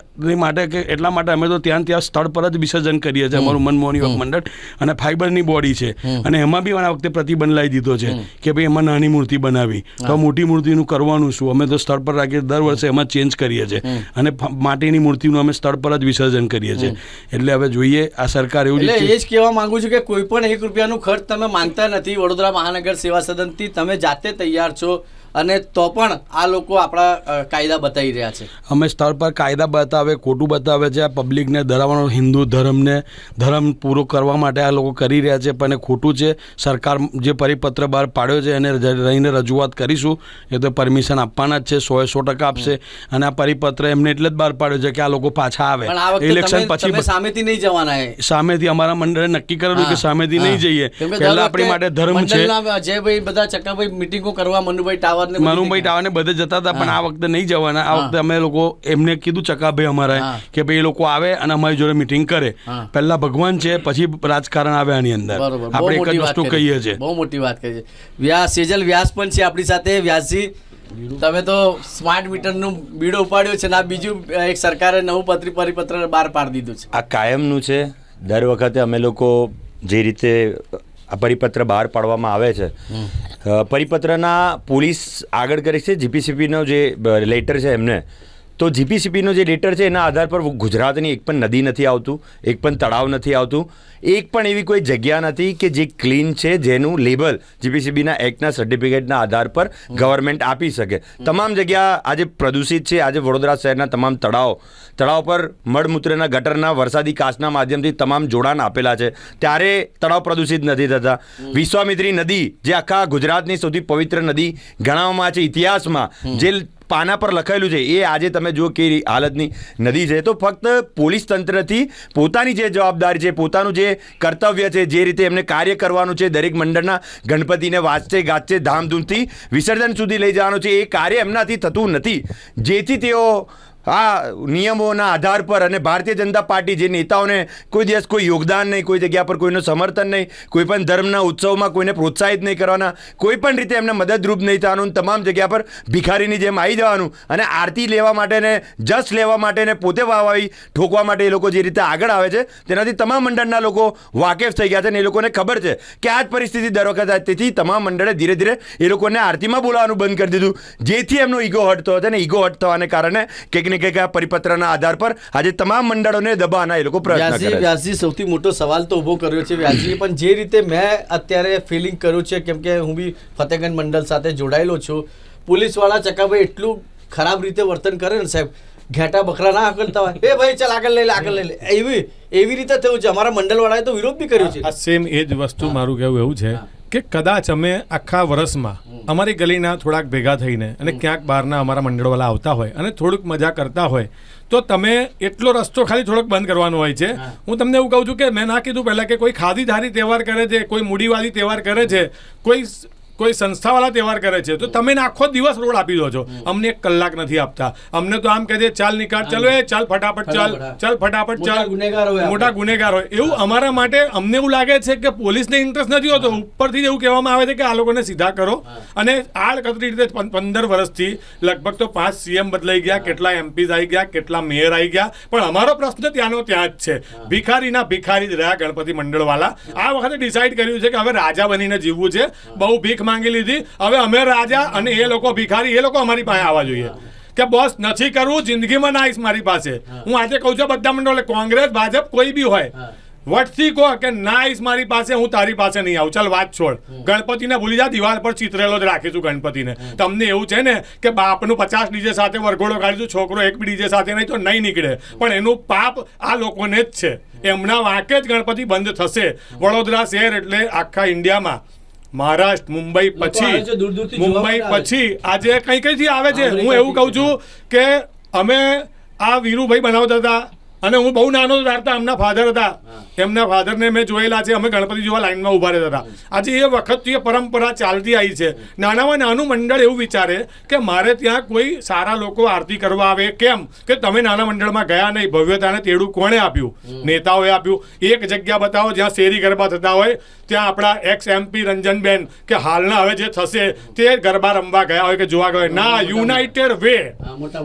Speaker 5: માટે કે એટલા માટે અમે તો ત્યાં સ્થળ પર જ વિસર્જન કરીએ છીએ. અમારું મનમોહન યુવક મંડળ અને ફાઈબરની બોડી છે અને એમાં બી આ વખતે પ્રતિબંધ લાવી દીધો છે કે ભાઈ એમાં નાની મૂર્તિ બનાવી તો મોટી મૂર્તિનું કરવાનું શું? અમે તો સ્થળ પર રાખીએ, દર વર્ષે એમાં ચેન્જ કરીએ છીએ અને માટીની મૂર્તિનું અમે સ્થળ પર જ વિસર્જન કરીએ છીએ. એટલે હવે જોઈએ આ સરકાર એવું
Speaker 1: એ જ કહેવા માંગુ છું કે કોઈ પણ 1 રૂપિયાનું ખર્ચ તમે માંગતા નથી. વડોદરા મહાનગર સેવા સદનથી તમે જાતે તૈયાર છો અને તો પણ આ લોકો આપણા કાયદા બતાવી રહ્યા છે.
Speaker 5: અમે સ્થળ પર કાયદા બતાવે, ખોટું બતાવે છે. આ પબ્લિકને ધરાવવાનો હિન્દુ ધર્મ પૂરો કરવા માટે આ લોકો કરી રહ્યા છે, પણ એ ખોટું છે. સરકાર જે પરિપત્ર બહાર પાડ્યો છે એને રહીને રજૂઆત કરીશું. એ તો પરમિશન આપવાના જ છે, 100% આપશે. અને આ પરિપત્ર એમને એટલે જ બહાર પાડ્યો છે કે આ લોકો પાછા આવે. ઇલેક્શન પછી
Speaker 1: સામેથી નહીં જવાના.
Speaker 5: સામેથી અમારા મંડળે નક્કી કરેલું કે સામેથી નહીં જઈએ. પહેલા આપણી માટે ધર્મ છે.
Speaker 1: અજયભાઈ બધા ચકાભાઈ મિટિંગો કરવા મનુભાઈ
Speaker 5: ટાવરને બધે જતા હતા, પણ આ વખતે નહીં જવાના. આ વખતે અમે લોકો એમને કીધું ચકાભાઈ અમારા કે ભાઈ એ લોકો આવે અને અમારી જોડે મિટિંગ કરે. પહેલા ભગવાન છે, પછી રાજકારણ આવે આની અંદર. આપણે એક જ વસ્તુ કહીએ છીએ.
Speaker 1: બહુ મોટી વાત કરી છે. સેજલ વ્યાસ પણ છે આપણી સાથે. વ્યાસજી, તમે તો સ્માર્ટ મીટરનું બીડો ઉપાડ્યો છે ને આ બીજું એક સરકારે નવું પરિપત્ર બહાર પાડી દીધું છે.
Speaker 6: આ કાયમનું છે. દર વખતે અમે લોકો જે રીતે આ પરિપત્ર બહાર પાડવામાં આવે છે, પરિપત્રના પોલીસ આગળ કરે છે. જીપીસીપીનો જે લેટર છે એમને, તો જીપીસીપીનો જે લેટર છે એના આધાર પર ગુજરાતની એક પણ નદી નથી આવતું, એક પણ તળાવ નથી આવતું, એક પણ એવી કોઈ જગ્યા નથી કે જે ક્લીન છે, જેનું લેબલ જીપીસીબીના એક્ટના સર્ટિફિકેટના આધાર પર ગવર્મેન્ટ આપી શકે. તમામ જગ્યા આજે પ્રદૂષિત છે. આજે વડોદરા શહેરના તમામ તળાવ પર મળમૂત્રના ગટરના વરસાદી કાચના માધ્યમથી તમામ જોડાણ આપેલા છે, ત્યારે તળાવ પ્રદૂષિત નથી થતા. વિશ્વામિત્રી નદી, જે આખા ગુજરાતની સૌથી પવિત્ર નદી ગણાવવામાં છે ઇતિહાસમાં, જે પાના પર લખાયેલું છે, એ આજે તમે જુઓ કે હાલતની નદી છે. તો ફક્ત પોલીસ તંત્રથી પોતાની જે જવાબદારી છે, પોતાનું જે કર્તવ્ય છે, જે રીતે એમને કાર્ય કરવાનું છે, દરેક મંડળના ગણપતિને વાજતે ગાજતે ધામધૂમથી વિસર્જન સુધી લઈ જવાનું છે, એ કાર્ય એમનાથી થતું નથી. જેથી તેઓ આ નિયમોના આધાર પર અને ભારતીય જનતા પાર્ટી જે નેતાઓને કોઈ દિવસ કોઈ યોગદાન નહીં, કોઈ જગ્યા પર કોઈનું સમર્થન નહીં, કોઈ પણ ધર્મના ઉત્સવમાં કોઈને પ્રોત્સાહિત નહીં કરવાના, કોઈ પણ રીતે એમને મદદરૂપ નહીં થવાનું, તમામ જગ્યા પર ભિખારીની જેમ આવી જવાનું અને આરતી લેવા માટે ને જશ લેવા માટે ને પોતે વાવાવી ઠોકવા માટે એ લોકો જે રીતે આગળ આવે છે, તેનાથી તમામ મંડળના લોકો વાકેફ થઈ ગયા છે અને એ લોકોને ખબર છે કે આ જ પરિસ્થિતિ દર વખત થાય. તેથી તમામ મંડળે ધીરે ધીરે એ લોકોને આરતીમાં બોલાવવાનું બંધ કરી દીધું, જેથી એમનો ઈગો હટ થયો હતો અને ઈગો હટ થવાને કારણે કંઈક કે પરિપત્રના આધાર પર આજે તમામ મંડળોને દબાવવાના એ લોકો પ્રયત્ન કરે છે.
Speaker 1: વ્યાસજી સૌથી મોટો સવાલ તો ઊભો કર્યો છે વ્યાસજી, પણ જે રીતે મેં અત્યારે ફિલિંગ કર્યું છે, કેમ કે હું બી ફતેગંજ મંડળ સાથે જોડાયેલો છું, પોલીસવાળા ચકાભાઈ એટલું ખરાબ રીતે વર્તન કરે ને સાહેબ, ઘેટા બકરા ના આકલતા હોય, એ ભાઈ ચાલ આગળ લઈ લે, એવી રીતે થયું છે. અમારા મંડળવાળાએ તો વિરોધ બી કર્યો છે.
Speaker 3: સેમ એ જ વસ્તુ મારું કહેવું એવું છે કે કદાચ અમે આખા વર્ષમાં અમારી ગલીના થોડાક ભેગા થઈને અને ક્યાંક બહારના અમારા મંડળવાળા આવતા હોય અને થોડુંક મજા કરતા હોય તો તમે એટલો રસ્તો ખાલી થોડોક બંધ કરવાનો હોય છે. હું તમને એવું કહું છું કે મેં ના કીધું પહેલાં કે કોઈ ખાદી ધારી તહેવાર કરે છે, કોઈ મૂડીવાળી તહેવાર કરે છે, કોઈ સંસ્થાવાળા તહેવાર કરે છે, તો તમે આખો દિવસ રોડ આપી દો છો, અમને 1 કલાક નથી આપતા. અમને તો આમ કહે છે ચાલ નીકાળ, ચાલો એ ચાલ ફટાફટ ચાલ ફટાફટ ચાલ, મોટા ગુનેગાર હોય એવું અમારા માટે. અમને એવું લાગે છે કે પોલીસને ઇન્ટરેસ્ટ નથી હોતો, ઉપરથી જ એવું કહેવામાં આવે છે કે આ લોકોને સીધા કરો. અને આડકતરી રીતે 15 વર્ષથી લગભગ તો 5 CM બદલાઈ ગયા, કેટલા MPs આવી ગયા, કેટલા મેયર આવી ગયા, પણ અમારો પ્રશ્ન ત્યાંનો ત્યાં જ છે. ભિખારીના ભિખારી જ રહ્યા ગણપતિ મંડળવાળા. આ વખતે ડિસાઈડ કર્યું છે કે હવે રાજા બનીને જીવવું છે. બહુ ભીખ માંગી લીધી, હવે અમે રાજા અને એ લોકો ભિખારી. એ લોકો અમારી પાસે આવવા જોઈએ કે બોસ નથી કરવું, જિંદગીમાં ના આવીશ મારી પાસે. હું આજે કહું છું બધા મંડળો, કોંગ્રેસ ભાજપ કોઈ બી હોય, વટથી કહો કે ના આવીશ મારી પાસે, હું તારી પાસે નહીં આવું. ચાલ વાત છોડ, ગણપતિને ભૂલી જા, દિવાલ પર ચિતરેલો જ રાખીશું ગણપતિને. તમને એવું છે ને કે બાપનું 50 ડીજે સાથે વરઘોડો કાઢીશું, છોકરો એક બી ડીજે સાથે નહીં તો નહીં નીકળે, પણ એનું પાપ આ લોકોને જ છે. એમના વાંકે જ ગણપતિ બંધ થશે. વડોદરા શહેર એટલે આખા ઇન્ડિયામાં મહારાષ્ટ્ર, મુંબઈ પછી આજે કઈથી આવે છે. હું એવું કહું છું કે અમે આ વીરુભાઈ બનાવતા હતા અને હું બહુ નાનો હતા, એમના ફાધર હતા, એમના ફાધરને મેં જોયેલા છે. અમે ગણપતિ જોવા લાઈનમાં ઉભા રહેતા હતા. આજે એ વખતથી એ પરંપરા ચાલતી આવી છે. નાનામાં નાનું મંડળ એવું વિચારે કે મારે ત્યાં કોઈ સારા લોકો આરતી કરવા આવે. કેમ કે તમે નાના મંડળમાં ગયા નહીં, ભવ્યતાને તેડું કોણે આપ્યું? નેતાઓએ આપ્યું. એક જગ્યા બતાવો જ્યાં શેરી ગરબા થતા હોય, ત્યાં આપણા ex-MP રંજનબેન કે હાલના હવે જે થશે તે ગરબા રમવા ગયા હોય કે જોવા ગયા. ના,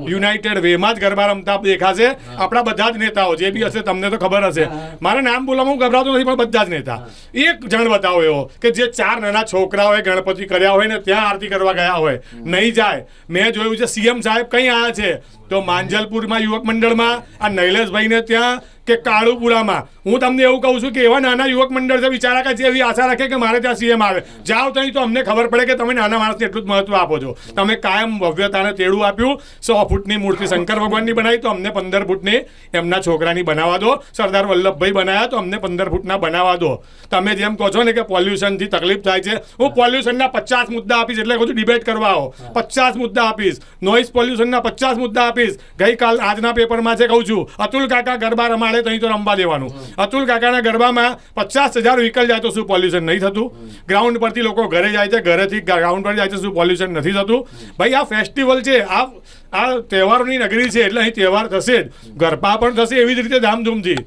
Speaker 3: યુનાઇટેડ વેમાં જ ગરબા રમતા દેખાશે આપણા બધા જ નેતાઓ જે બી હશે. તમને તો ખબર હશે, મારા નામ બોલવામાં હું ગભરાતો નથી, પણ બધા જ નેતા. એક જણ બતાવો એવો કે જે 4 નાના છોકરાઓએ ગણપતિ કર્યા હોય ને ત્યાં આરતી કરવા ગયા હોય. નહીં જાય. મેં જોયું છે CM સાહેબ કઈ આવ્યા છે તો માંજલપુરમાં યુવક મંડળમાં, આ નૈલેશભાઈને ત્યાં કે કાળુપુરામાં. હું તમને એવું કહું છું કે એવા નાના યુવક મંડળ છે બિચારા કે જે એવી આશા રાખે કે મારે ત્યાં CM આવે. જાઓ ત્યાં તો અમને ખબર પડે કે તમે નાના માણસને એટલું જ મહત્વ આપો છો. તમે કાયમ ભવ્યતાને તેડું આપ્યું. 100 ફૂટની મૂર્તિ શંકર ભગવાનની બનાવી તો અમને 15 ફૂટની એમના છોકરાની બનાવવા દો. સરદાર વલ્લભભાઈ બનાવ્યા તો અમને 15 ફૂટના બનાવવા દો. તમે જેમ કહો છો ને કે પોલ્યુશનથી તકલીફ થાય છે, હું પોલ્યુશનના 50 મુદ્દા આપીશ. એટલે કહું છું ડિબેટ કરવા આવો, 50 મુદ્દા આપીશ. નોઇઝ પોલ્યુશનના 50 મુદ્દા આપીશ. ગઈકાલ આજના પેપરમાં છે કહું છું, અતુલ કાકા ગરબા રમાડે તો અહીં તો રમવા દેવાનું. અતુલ કાકાના ગરબામાં 50,000 વ્હીકલ જાય તો શું પોલ્યુશન નહીં થતું? ગ્રાઉન્ડ પરથી લોકો ઘરે જાય છે, ઘરેથી ગ્રાઉન્ડ પર જાય છે, શું પોલ્યુશન નથી થતું? ભાઈ આ ફેસ્ટિવલ છે, આ તહેવારોની નગરી છે, એટલે અહીં તહેવાર થશે જ. ગરબા પણ થશે એવી જ રીતે ધામધૂમથી.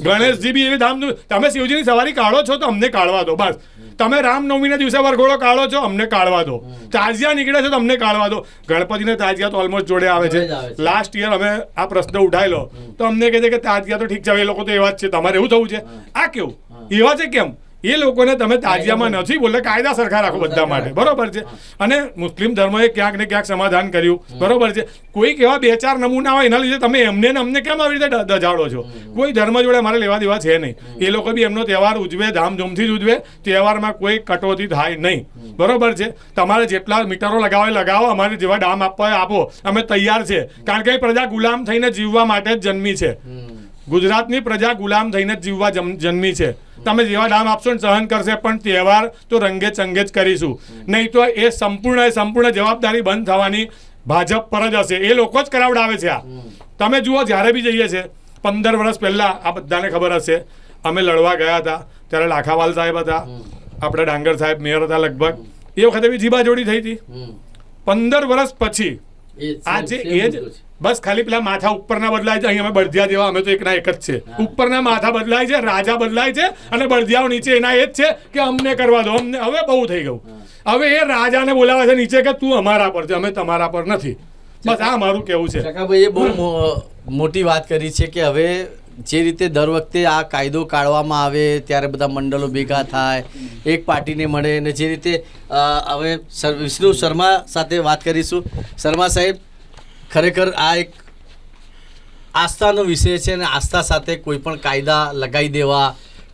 Speaker 3: ગણેશજી બી એવી ધામધૂમ. તમે શિવજીની સવારી કાઢો છો તો અમને કાઢવા દો બસ. તમે રામનવમીના દિવસે વરઘોડો કાઢો છો, અમને કાઢવા દો. તાજિયા નીકળે છે તો અમને કાઢવા દો. ગણપતિને તાજિયા તો ઓલમોસ્ટ જોડે આવે છે. લાસ્ટ યર અમે આ પ્રશ્ન ઉઠાયેલો તો અમને કહે છે કે તાજિયા તો ઠીક છે, એ લોકો તો એવા જ છે, તમારે એવું થવું છે. આ કેવું એવા છે કેમ? એ લોકોને તમે તાજિયામાં નથી બોલે, કાયદા સરખા રાખો બધા માટે, બરોબર છે. અને મુસ્લિમ ધર્મએ ક્યાંક ને ક્યાંક સમાધાન કર્યું, બરોબર છે. કોઈક એવા 2-4 નમૂના હોય એના લીધે તમે એમને ને અમને કેમ આવી રીતે દજાડો છો? કોઈ ધર્મ જોડે મારે લેવા દેવા છે નહીં. એ લોકો બી એમનો તહેવાર ઉજવે, ધામધૂમથી જ ઉજવે. તહેવારમાં કોઈ કટોતી થાય નહીં, બરોબર છે. તમારે જેટલા મીટરો લગાવો લગાવો, અમારે જેવા ડામ આપવા હોય આપો, અમે તૈયાર છે. કારણ કે પ્રજા ગુલામ થઈને જીવવા માટે જ જન્મી છે. ગુજરાતની પ્રજા ગુલામ થઈને જ જીવવા જન્મી છે. તમે જેવા ડામ આપશો ને સહન કરશે, પણ તહેવાર તો રંગે ચંગે જ કરીશું. નહીં તો એ સંપૂર્ણ જવાબદારી બંધ થવાની ભાજપ પર જ હશે. એ લોકો જ કરાવડાવે છે. આ તમે જુઓ, જ્યારે બી જઈએ છે 15 વર્ષ પહેલાં, આ બધાને ખબર હશે, અમે લડવા ગયા હતા ત્યારે લાખાવાલ સાહેબ હતા, આપણા ડાંગર સાહેબ મેયર હતા લગભગ. એ વખતે બી જીબાજોડી થઈ હતી. 15 વર્ષ પછી આજે એ જ બસ ખાલી પેલા માથા ઉપરના બદલાય છે. અહીં અમે બળદિયા જેવા, અમે તો એકના એક જ છે. ઉપરના માથા બદલાય છે, રાજા બદલાય છે, અને બળદિયાઓ નીચે એના એ જ છે કે અમને કરવા દો, અમને. હવે બહુ થઈ ગયું. હવે એ રાજાને બોલાવે છે નીચે કે તું અમારા પર છે, અમે તમારા પર નથી. બસ આ મારું કેવું છે.
Speaker 1: કાકાભાઈએ બહુ મોટી વાત કરી છે કે હવે જે રીતે દર વખતે આ કાયદો કાઢવામાં આવે ત્યારે બધા મંડળો ભેગા થાય, એક પાર્ટીને મળે, અને જે રીતે હવે વિષ્ણુ શર્મા સાથે વાત કરીશું. શર્મા સાહેબ, ખરેખર આ એક આસ્થાનો વિષય છે, અને આસ્થા સાથે કોઈ પણ કાયદા લગાવી દેવા,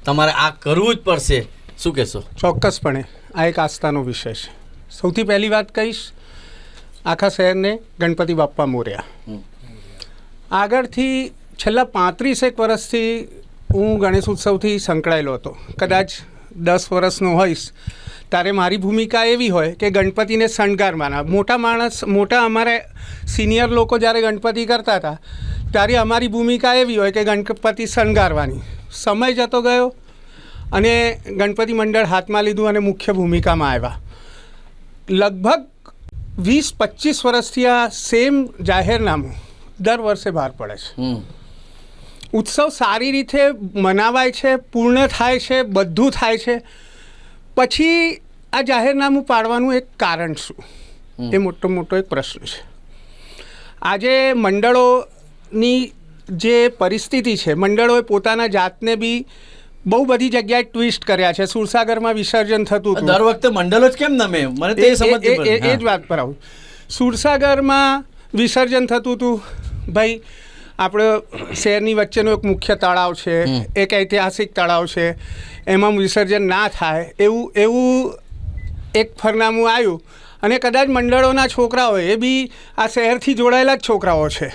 Speaker 1: તમારે આ કરવું જ પડશે, શું કહેશો?
Speaker 7: ચોક્કસપણે આ એક આસ્થાનો વિષય છે. સૌથી પહેલી વાત કહીશ, આખા શહેરને ગણપતિ બાપ્પા મોર્યા. આગળથી છેલ્લા 35 વર્ષથી હું ગણેશ ઉત્સવથી સંકળાયેલો હતો. કદાચ 10 વર્ષનો હોઈશ ત્યારે મારી ભૂમિકા એવી હોય કે ગણપતિને શણગારવાના. મોટા અમારે સિનિયર લોકો જ્યારે ગણપતિ કરતા હતા ત્યારે અમારી ભૂમિકા એવી હોય કે ગણપતિ શણગારવાની. સમય જતો ગયો અને ગણપતિ મંડળ હાથમાં લીધું અને મુખ્ય ભૂમિકામાં આવ્યા. લગભગ 20-25 વર્ષથી આ સેમ જાહેરનામું દર વર્ષે બહાર પડે છે. ઉત્સવ સારી રીતે મનાવાય છે, પૂર્ણ થાય છે, બધું થાય છે. પછી આ જાહેરનામું પાડવાનું એક કારણ શું? એ મોટો એક પ્રશ્ન છે. આજે મંડળોની જે પરિસ્થિતિ છે, મંડળોએ પોતાના જાતને બી બહુ બધી જગ્યાએ ટ્વિસ્ટ કર્યા છે. સુરસાગરમાં વિસર્જન થતું હતું.
Speaker 1: દર વખતે મંડળો જ કેમ નમે? મને તે સમજ
Speaker 7: એ જ વાત પર આવું. સુરસાગરમાં વિસર્જન થતું હતું. ભાઈ, આપણે શહેરની વચ્ચેનો એક મુખ્ય તળાવ છે, એક ઐતિહાસિક તળાવ છે, એમાં વિસર્જન ના થાય એવું એક ફરનામું આવ્યું. અને કદાચ મંડળોના છોકરાઓ એ બી આ શહેરથી જોડાયેલા જ છોકરાઓ છે,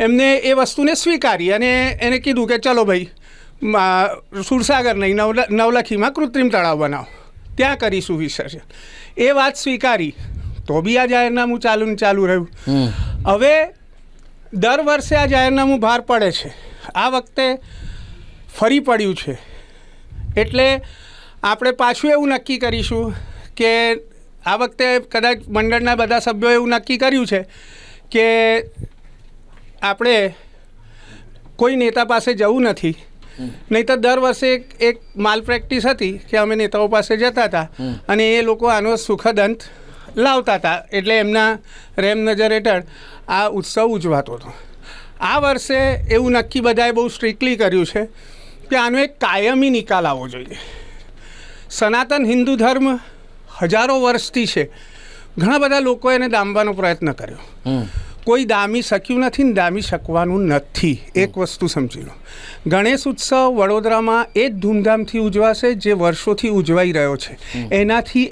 Speaker 7: એમને એ વસ્તુને સ્વીકારી અને એને કીધું કે ચલો ભાઈ, સુરસાગર નહીં, નવલખીમાં કૃત્રિમ તળાવ બનાવો, ત્યાં કરીશું વિસર્જન. એ વાત સ્વીકારી તો બી આ જાહેરનામું ચાલુ રહ્યું. હવે દર વર્ષે આ જાહેરનામું બહાર પડે છે. આ વખતે ફરી પડ્યું છે એટલે આપણે પાછું એવું નક્કી કરીશું કે આ વખતે કદાચ મંડળના બધા સભ્યોએ એવું નક્કી કર્યું છે કે આપણે કોઈ નેતા પાસે જવું નથી. નહીં તો દર વર્ષે એક માલ પ્રેક્ટિસ હતી કે અમે નેતાઓ પાસે જતા હતા અને એ લોકો આનો સુખદ અંત લાવતા હતા, એટલે એમના રેમ નજર હેઠળ આ ઉત્સવ ઉજવાતો હતો. આ વર્ષે એવું નક્કી બધાએ બહુ સ્ટ્રિક્ટલી કર્યું છે કે આનો એક કાયમી નિકાલ આવવો જોઈએ. સનાતન હિન્દુ ધર્મ હજારો વર્ષથી છે. ઘણા બધા લોકોએ એને દામવાનો પ્રયત્ન કર્યો. કોઈ દામી શક્યું નથી ને દામી શકવાનું નથી. એક વસ્તુ સમજી લો, ગણેશ ઉત્સવ વડોદરામાં એ જ ધૂમધામથી ઉજવાશે જે વર્ષોથી ઉજવાઈ રહ્યો છે.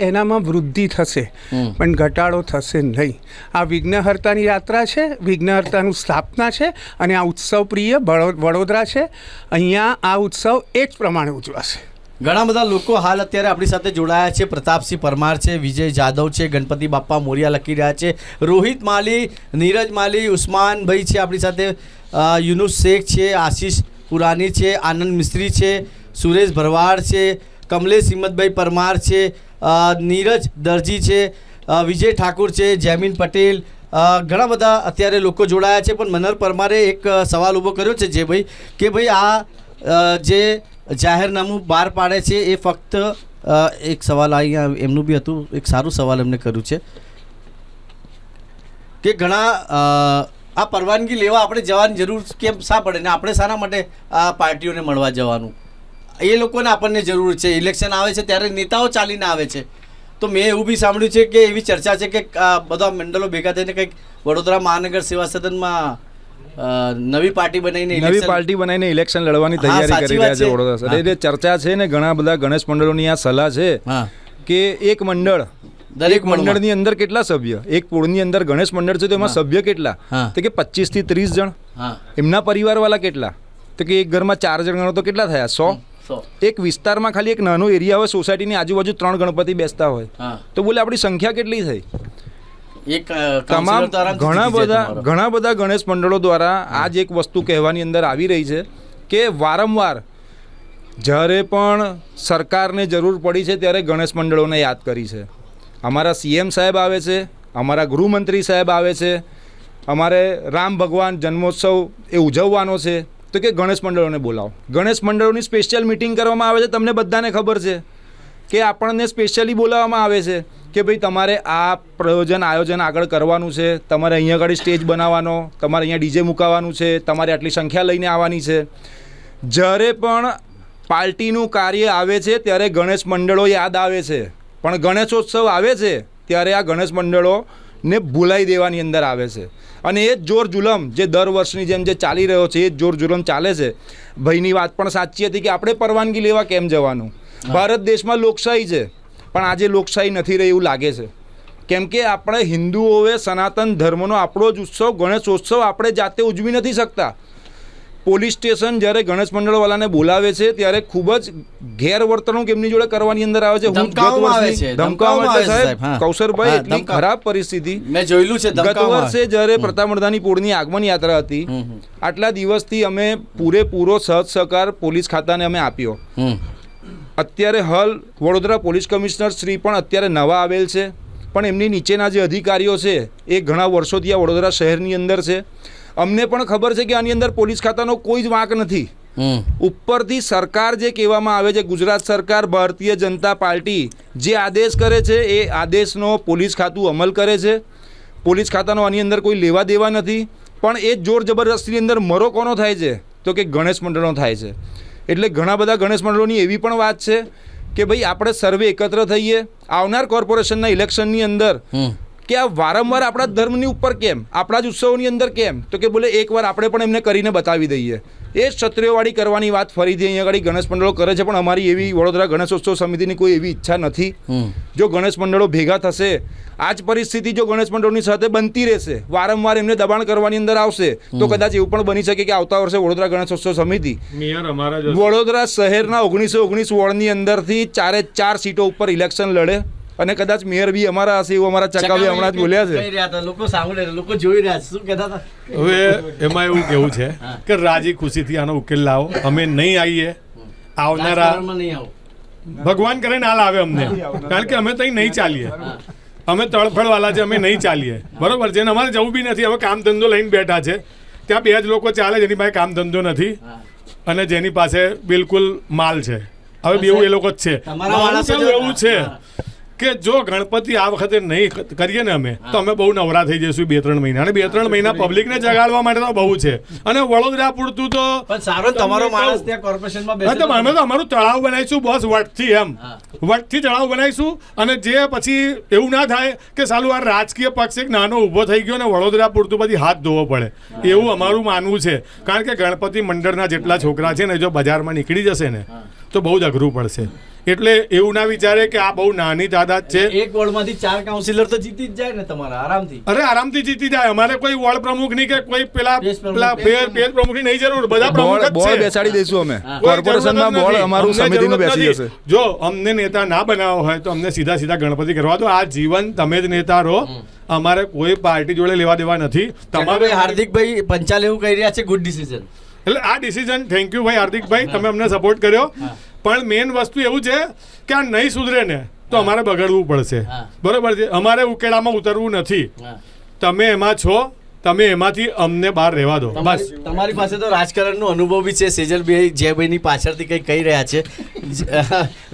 Speaker 7: એનામાં વૃદ્ધિ થશે પણ ઘટાડો થશે નહીં. આ વિઘ્નહર્તાની યાત્રા છે, વિઘ્નહર્તાનું સ્થાપના છે અને આ ઉત્સવ પ્રિય વડોદરા છે. અહીંયા આ ઉત્સવ એ જ પ્રમાણે ઉજવાશે.
Speaker 1: ઘણા બધા લોકો હાલ અત્યારે આપણી સાથે જોડાયા છે. પ્રતાપસિંહ પરમાર છે, વિજય જાદવ છે, ગણપતિ બાપ્પા મોરિયા લખી રહ્યા છે, રોહિત માલી, નીરજ માલી, ઉસ્માનભાઈ છે આપણી સાથે, યુનુસ શેખ છે, આશીષ પુરાની છે, આનંદ મિસ્ત્રી છે, સુરેશ ભરવાડ છે, કમલેશ હિંમતભાઈ પરમાર છે, નીરજ દરજી છે, વિજય ઠાકુર છે, જયમીન પટેલ, ઘણા બધા અત્યારે લોકો જોડાયા છે. પણ મનહર પરમારે એક સવાલ ઊભો કર્યો છે જે ભાઈ કે ભાઈ આ જે જાહેરનામું બહાર પાડે છે એ ફક્ત એક સવાલ અહીંયા એમનું બી હતું, એક સારું સવાલ એમને કર્યું છે કે ઘણા આ પરવાનગી લેવા આપણે જવાની જરૂર કેમ શા પડે ને આપણે શાના માટે આ પાર્ટીઓને મળવા જવાનું? એ લોકોને આપણને જરૂર છે. ઇલેક્શન આવે છે ત્યારે નેતાઓ ચાલીને આવે છે. તો મેં એવું બી સાંભળ્યું છે કે એવી ચર્ચા છે કે બધા મંડળો ભેગા થઈને કંઈક વડોદરા મહાનગર સેવા સદનમાં નવી પાર્ટી બનાવીને
Speaker 2: ઇલેક્શન લડવાની તૈયારી કરી રહ્યા છે વડોદરા. એટલે ચર્ચા છે ને ઘણા બધા ગણેશ મંડળોની આ સલાહ છે કે એક મંડળ, દરેક મંડળની અંદર કેટલા સભ્ય, એક પોળની અંદર ગણેશ મંડળ છે તો એમાં સભ્ય કેટલા? તો કે 25 થી 30 જણ. એમના પરિવારવાળા કેટલા? તો કે એક ઘરમાં 4 જણ ગણો તો કેટલા થયા? 100. એક વિસ્તારમાં ખાલી એક નાનો એરિયા હોય, સોસાયટીની આજુબાજુ 3 ગણપતિ બેસતા હોય તો બોલે આપણી સંખ્યા કેટલી થઈ? તમામ ઘણા બધા ગણેશ મંડળો દ્વારા આ જ એક વસ્તુ કહેવાની અંદર આવી રહી છે કે વારંવાર જ્યારે પણ સરકારને જરૂર પડી છે ત્યારે ગણેશ મંડળોને યાદ કરી છે. અમારા CM સાહેબ આવે છે, અમારા ગૃહમંત્રી સાહેબ આવે છે, અમારે રામ ભગવાન જન્મોત્સવ એ ઉજવવાનો છે તો કે ગણેશ મંડળોને બોલાવો. ગણેશ મંડળોની સ્પેશિયલ મિટિંગ કરવામાં આવે છે. તમને બધાને ખબર છે કે આપણને સ્પેશિયલી બોલાવવામાં આવે છે કે ભાઈ તમારે આ આયોજન આગળ કરવાનું છે, તમારે અહીંયા આગળ સ્ટેજ બનાવવાનો, તમારે અહીંયા DJ મુકાવવાનું છે, તમારે આટલી સંખ્યા લઈને આવવાની છે. જ્યારે પણ પાર્ટીનું કાર્ય આવે છે ત્યારે ગણેશ મંડળો યાદ આવે છે, પણ ગણેશોત્સવ આવે છે ત્યારે આ ગણેશ મંડળોને ભૂલાઈ દેવાની અંદર આવે છે. અને એ જ જોર જુલમ જે દર વર્ષની જેમ જે ચાલી રહ્યો છે એ જ જોર જુલમ ચાલે છે. ભાઈની વાત પણ સાચી હતી કે આપણે પરવાનગી લેવા કેમ જવાનું? ભારત દેશમાં લોકશાહી છે પણ આજે લોકશાહી નથી રહી એવું લાગે છે. કેમ કે આપણે હિન્દુઓએ સનાતન ધર્મનો આપણો જ ઉત્સવ ગણેશોત્સવ આપણે જાતે ઉજવી નથી શકતા. પોલીસ સ્ટેશન જ્યારે ગણેશ મંડળવાળાને બોલાવે છે ત્યારે ખૂબ જ ગેરવર્તણૂક એમની જોડે કરવાની અંદર આવે છે.
Speaker 1: ધમકાવવામાં આવે છે.
Speaker 2: ધમકાવવામાં એટલે સાહેબ
Speaker 1: હા.
Speaker 2: કૌશરભાઈ
Speaker 1: હા,
Speaker 2: એટલી ખરાબ પરિસ્થિતિ.
Speaker 1: મેં જોયેલું છે
Speaker 2: ગત
Speaker 1: ધમકાવવામાં
Speaker 2: વર્ષે જ્યારે પ્રતાપમર્દાની પોળની આગમન યાત્રા હતી, આટલા દિવસથી અમે પૂરેપૂરો સહકાર પોલીસ ખાતાને અમે આપ્યો. અત્યારે હાલ વડોદરા પોલીસ કમિશનર શ્રી પણ અત્યારે નવા આવેલ છે, પણ એમની નીચેના જે અધિકારીઓ છે એ ઘણા વર્ષોથી આ વડોદરા શહેરની અંદર છે. અમને પણ ખબર છે કે આની અંદર પોલીસ ખાતાનો કોઈ જ વાંક નથી. ઉપરથી સરકાર જે કહેવામાં આવે છે, ગુજરાત સરકાર, ભારતીય જનતા પાર્ટી જે આદેશ કરે છે એ આદેશનો પોલીસ ખાતું અમલ કરે છે. પોલીસ ખાતાનો આની અંદર કોઈ લેવા દેવા નથી. પણ એ જોર જબરદસ્તીની અંદર મરો કોનો થાય છે? તો કે ગણેશ મંડળનો થાય છે. એટલે ઘણા બધા ગણેશ મંડળોની એવી પણ વાત છે કે ભાઈ આપણે સર્વે એકત્ર થઈએ આવનાર કોર્પોરેશનના ઇલેક્શનની અંદર કે આ વારંવાર આપણા ધર્મની ઉપર કેમ, આપણા જ ઉત્સવોની અંદર કેમ, તો કે બોલે એકવાર આપણે પણ એમને કરીને બતાવી દઈએ. એ ક્ષત્રિયોવાળી કરવાની વાત ફરીથી અહીંયા આગળ ગણેશ મંડળો કરે છે, પણ અમારી એવી વડોદરા ગણેશોત્સવ સમિતિની કોઈ એવી ઈચ્છા નથી. જો ગણેશ મંડળો ભેગા થશે, આ જ પરિસ્થિતિ જો ગણેશ મંડળોની સાથે બનતી રહેશે, વારંવાર એમને દબાણ કરવાની અંદર આવશે, તો કદાચ એવું પણ બની શકે કે આવતા વર્ષે વડોદરા ગણેશોત્સવ સમિતિ વડોદરા શહેરના 1919 વોર્ડની અંદરથી 4 સીટો ઉપર ઇલેક્શન લડે અને કદાચ મેયર બી અમારા હશે એવું અમારા ચકાવી હમણાં જ બોલ્યા છે.
Speaker 1: લોકો સાંભળે, લોકો જોઈ રહ્યા છે, શું કહેતા હતા?
Speaker 3: હવે એમાં એવું કેવું છે કે રાજી ખુશીથી આનો ઉકેલ લાવો. અમે નહીં આવીએ, આવનારા
Speaker 1: રાજકારણમાં નહીં આવો.
Speaker 3: ભગવાન કરે ના લાવે અમને, કારણ કે અમે ત્યાં નહીં ચાલીએ. અમે તળફળવાળા છે, અમે નહીં ચાલીએ. બરોબર છે ને? અમારે જવું બી નથી. હવે કામ ધંધો લઈને બેઠા છે, ત્યાં 2 જ લોકો ચાલે જેની પાસે કામ ધંધો નથી અને જેની પાસે બિલકુલ માલ છે. હવે બેવું એ લોકો જ છે. મારું કેવું એવું છે કે જો ગણપતિ આ વખતે નહીં કરીએ ને અમે, તો અમે બહુ નવરા થઈ જઈશું 2-3 મહિના. અને 2-3 મહિના પબ્લિકને જગાડવા માટે તો બહુ છે. અને વડોદરા પૂરતું તો
Speaker 1: પણ સારો તમારો માણસ ત્યાં કોર્પોરેશનમાં બેસે
Speaker 3: તો અમે તો અમારું તળાવ બનાવીશું બોસ, વટથી એમ વટથી તળાવ બનાવીશું. અને જે પછી એવું ના થાય કે સાલું આ રાજકીય પક્ષ એક નાનો ઊભો થઈ ગયો ને વડોદરા પૂરતું પછી હાથ ધોવો પડે, એવું અમારું માનવું છે. કારણ કે ગણપતિ મંડળના જેટલા છોકરા છે ને, જો બજારમાં નીકળી જશે ને તો બહુ જ અઘરું પડશે. એટલે એવું ના વિચારે કે આ બહુ નાની તાદાદ છે.
Speaker 1: એક વોર્ડમાંથી 4 કાઉન્સિલર તો જીતી જ જાય ને તમારા આરામથી.
Speaker 3: અરે આરામથી જીતી જાય. અમારે કોઈ વોર્ડ પ્રમુખ ની કે કોઈ પેલા પેજ પ્રમુખ ની નહીં જરૂર. બધા પ્રમુખ જ
Speaker 2: બોર્ડ
Speaker 3: છે.
Speaker 2: બેસાડી દઈશું અમે. કોર્પોરેશનના બોર્ડ અમારું સમિતિનું બેસી જશે.
Speaker 3: જો અમને નેતા ના બનાવવો હોય તો અમને સીધા ગણપતિ કરવા દો. આ જીવન તમે જ નેતા રહો. અમારે કોઈ પાર્ટી જોડે લેવા દેવા નથી.
Speaker 1: તમારે હાર્દિકભાઈ પંચાલ એવું કહી રહ્યા છે, ગુડ ડિસિઝન.
Speaker 3: એટલે આ ડિસિઝન થેન્ક યુ ભાઈ હાર્દિકભાઈ, તમે અમને સપોર્ટ કર્યો. પણ મેઇન વસ્તુ એવું છે કે આ નહીં સુધરે ને તો અમારે બગડવું પડશે. બરોબર છે? અમારે ઉકેડામાં ઉતરવું નથી. તમે એમાં છો, તમે એમાંથી અમને બહાર રહેવા દો બસ.
Speaker 1: તમારી પાસે તો રાજકારણનો અનુભવ બી છે. સેજલભાઈ જયભાઈની પાછળથી કંઈ કહી રહ્યા છે.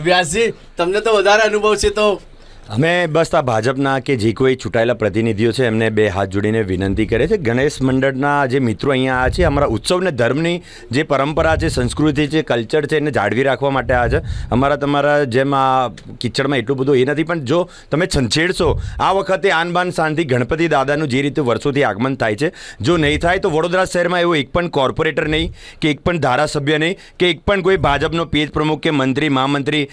Speaker 1: વ્યાસજી, તમને તો વધારે અનુભવ છે, તો
Speaker 6: અમે બસ આ ભાજપના કે જે કોઈ ચૂંટાયેલા પ્રતિનિધિઓ છે એમને 2 હાથ જોડીને વિનંતી કરે છે. ગણેશ મંડળના જે મિત્રો અહીંયા આવ્યા છે, અમારા ઉત્સવને ધર્મની જે પરંપરા છે, સંસ્કૃતિ છે, કલ્ચર છે, એને જાળવી રાખવા માટે આવ્યા છે. અમારા તમારા જેમ આ કિચડમાં એટલું બધું એ નથી, પણ જો તમે છંછેડશો આ વખતે આન બાન શાંતિ ગણપતિ દાદાનું જે રીતે વર્ષોથી આગમન થાય છે, જો નહીં થાય તો વડોદરા શહેરમાં એવો એક પણ કોર્પોરેટર નહીં કે એક પણ ધારાસભ્ય નહીં કે એક પણ કોઈ ભાજપનો પેજ પ્રમુખ કે મંત્રી મહામંત્રી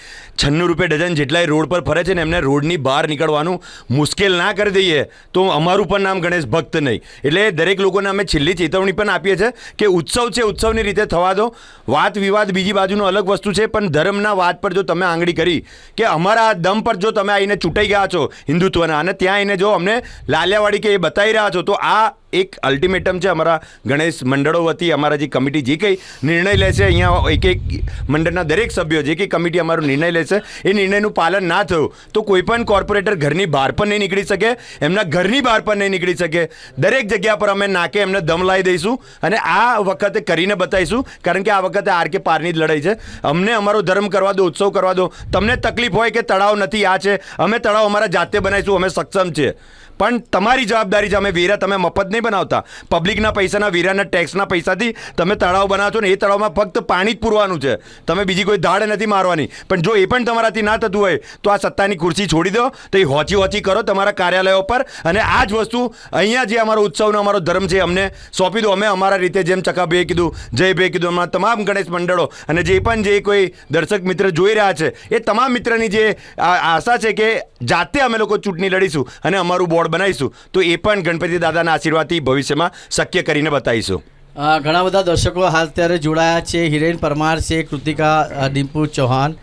Speaker 6: 96 રૂપિયા ડઝન જેટલાય રોડ પર ફરે છે ને, એમને રોડની બહાર નીકળવાનું મુશ્કેલ ના કરી દઈએ તો અમારું પણ નામ ગણેશ ભક્ત નહીં. એટલે દરેક લોકોને અમે છેલ્લી ચેતવણી પણ આપીએ છીએ કે ઉત્સવ છે, ઉત્સવની રીતે થવા દો. વાત વિવાદ બીજી બાજુનો અલગ વસ્તુ છે, પણ ધર્મના વાત પર જો તમે આંગળી કરી કે અમારા દમ પર જો તમે આવીને ચૂંટાઈ ગયા છો હિન્દુત્વના અને ત્યાં આવીને જો અમને લાલિયાવાડી કે એ બતાવી રહ્યા છો, તો આ એક અલ્ટિમેટમ છે અમારા ગણેશ મંડળો વતી. અમારા જે કમિટી જે કંઈ નિર્ણય લેશે, અહીંયા એક મંડળના દરેક સભ્યો જે કંઈ કમિટી અમારો નિર્ણય લેશે, એ નિર્ણયનું પાલન ના થયું તો કોઈ પણ કોર્પોરેટર ઘરની બહાર પણ નહીં નીકળી શકે, એમના ઘરની બહાર પણ નહીં નીકળી શકે. દરેક જગ્યા પર અમે નાકે એમને દમ લાવી દઈશું અને આ વખતે કરીને બતાવીશું. કારણ કે આ વખતે આર કે પારની જ લડાઈ છે. અમને અમારો ધર્મ કરવા દો, ઉત્સવ કરવા દો. તમને તકલીફ હોય કે તળાવ નથી, આ છે, અમે તળાવ અમારા જાતે બનાવીશું, અમે સક્ષમ છીએ. પણ તમારી જવાબદારી છે. અમે વેરા તમે મફત નહીં બનાવતા. પબ્લિકના પૈસાના, વેરાના ટેક્સના પૈસાથી તમે તળાવ બનાવો છો ને, એ તળાવમાં ફક્ત પાણી જ પૂરવાનું છે. તમે બીજી કોઈ ધાડ નથી મારવાની. પણ જો એ પણ તમારાથી ના થતું હોય તો આ સત્તાની ખુરશી છોડી દો, તો એ હોચી કરો તમારા કાર્યાલયો પર. અને આ જ વસ્તુ અહીંયા જે અમારો ઉત્સવનો અમારો ધર્મ છે અમને સોંપી દો. અમે અમારા રીતે જેમ ચકાભાઈએ કીધું, જયભાઈએ કીધું, અમારા તમામ ગણેશ મંડળો અને જે પણ જે કોઈ દર્શક મિત્ર જોઈ રહ્યા છે એ તમામ મિત્રની જે આશા છે કે જાતે અમે લોકો ચૂંટણી લડીશું અને અમારું બોર્ડ બનાવીશું, તો એ પણ ગણપતિ દાદાના આશીર્વાદથી ભવિષ્યમાં શક્ય કરીને બતાવીશું.
Speaker 1: ઘણા બધા દર્શકો હાલ અત્યારે જોડાયા છે. હિરેન પરમાર છે, કૃતિકા ડિમ્પુ ચૌહાણ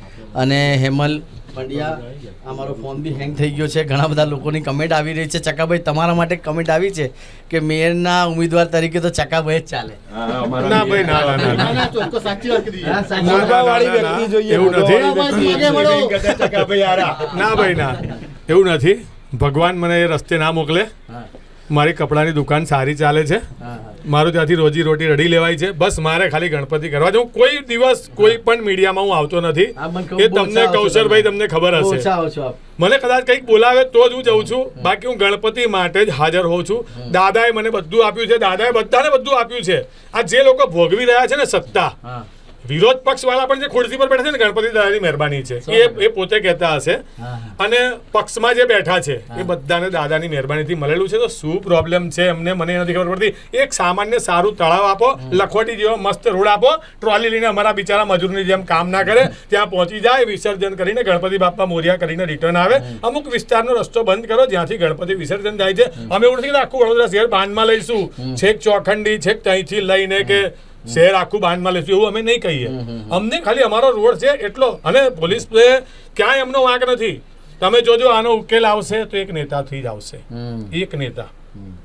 Speaker 1: અને હેમલ પંડ્યા. અમારો ફોન બી હેંગ થઈ ગયો છે. ઘણા બધા લોકોની કમેન્ટ આવી રહી છે. ચકાભાઈ, તમારા માટે કમેન્ટ આવી છે કે મેયરના ઉમેદવાર તરીકે તો ચકાભાઈ જ ચાલે.
Speaker 3: ના ભાઈ, ના ભાઈ, ના એવું નથી. ભગવાન મને એ રસ્તે ના મોકલે. મારી કપડાની દુકાન સારી ચાલે છે, મારું ત્યાંથી રોજી રોટી રડી લેવાય છે. બસ મારે ખાલી ગણપતિ કરવા છે. હું કોઈ દિવસ કોઈ પણ મીડિયામાં હું આવતો નથી. એ તમને કૌશલભાઈ તમને ખબર હશે. મને કદાચ કંઈક બોલાવે તો જ હું જઉં છું, બાકી હું ગણપતિ માટે જ હાજર હોઉં છું. દાદાએ મને બધું આપ્યું છે, દાદાએ બધાને બધું આપ્યું છે. આ જે લોકો ભોગવી રહ્યા છે ને સત્તા, વિરોધ પક્ષ વાળા પણ જે ખુરશી પર બેઠા છે ને, ગણપતિ દાદાની મહેરબાની છે. એ પોતે કહેતા હશે. અને પક્ષમાં જે બેઠા છે એ બધાને દાદાની મહેરબાનીથી મળેલું છે. તો શું પ્રોબ્લેમ છે એમને, મને નથી ખબર પડતી. એક સામાન્ય સારું તળાવ આપો, લખોટી જેવો મસ્ત રોડ આપો, ટ્રોલી લઈને અમારા બિચારા મજૂરની જેમ કામ ના કરે, ત્યાં પહોંચી જાય, વિસર્જન કરીને ગણપતિ બાપા મોર્યા કરીને રિટર્ન આવે. અમુક વિસ્તારનો રસ્તો બંધ કરો જ્યાંથી ગણપતિ વિસર્જન થાય છે. અમે એવું નથી કે આખું વડોદરા શહેર બાંધમાં લઈશું, છેક ચોખંડી, છેક ત્યાંથી લઈને કે શહેર આખું બાંધમાં લઈશું, એવું અમે નહીં કહીએ. અમને ખાલી અમારો રોડ છે એટલો. અને પોલીસ ક્યાંય એમનો વાંક નથી. તમે જોજો આનો ઉકેલ આવશે તો એક નેતાથી જ આવશે. એક નેતા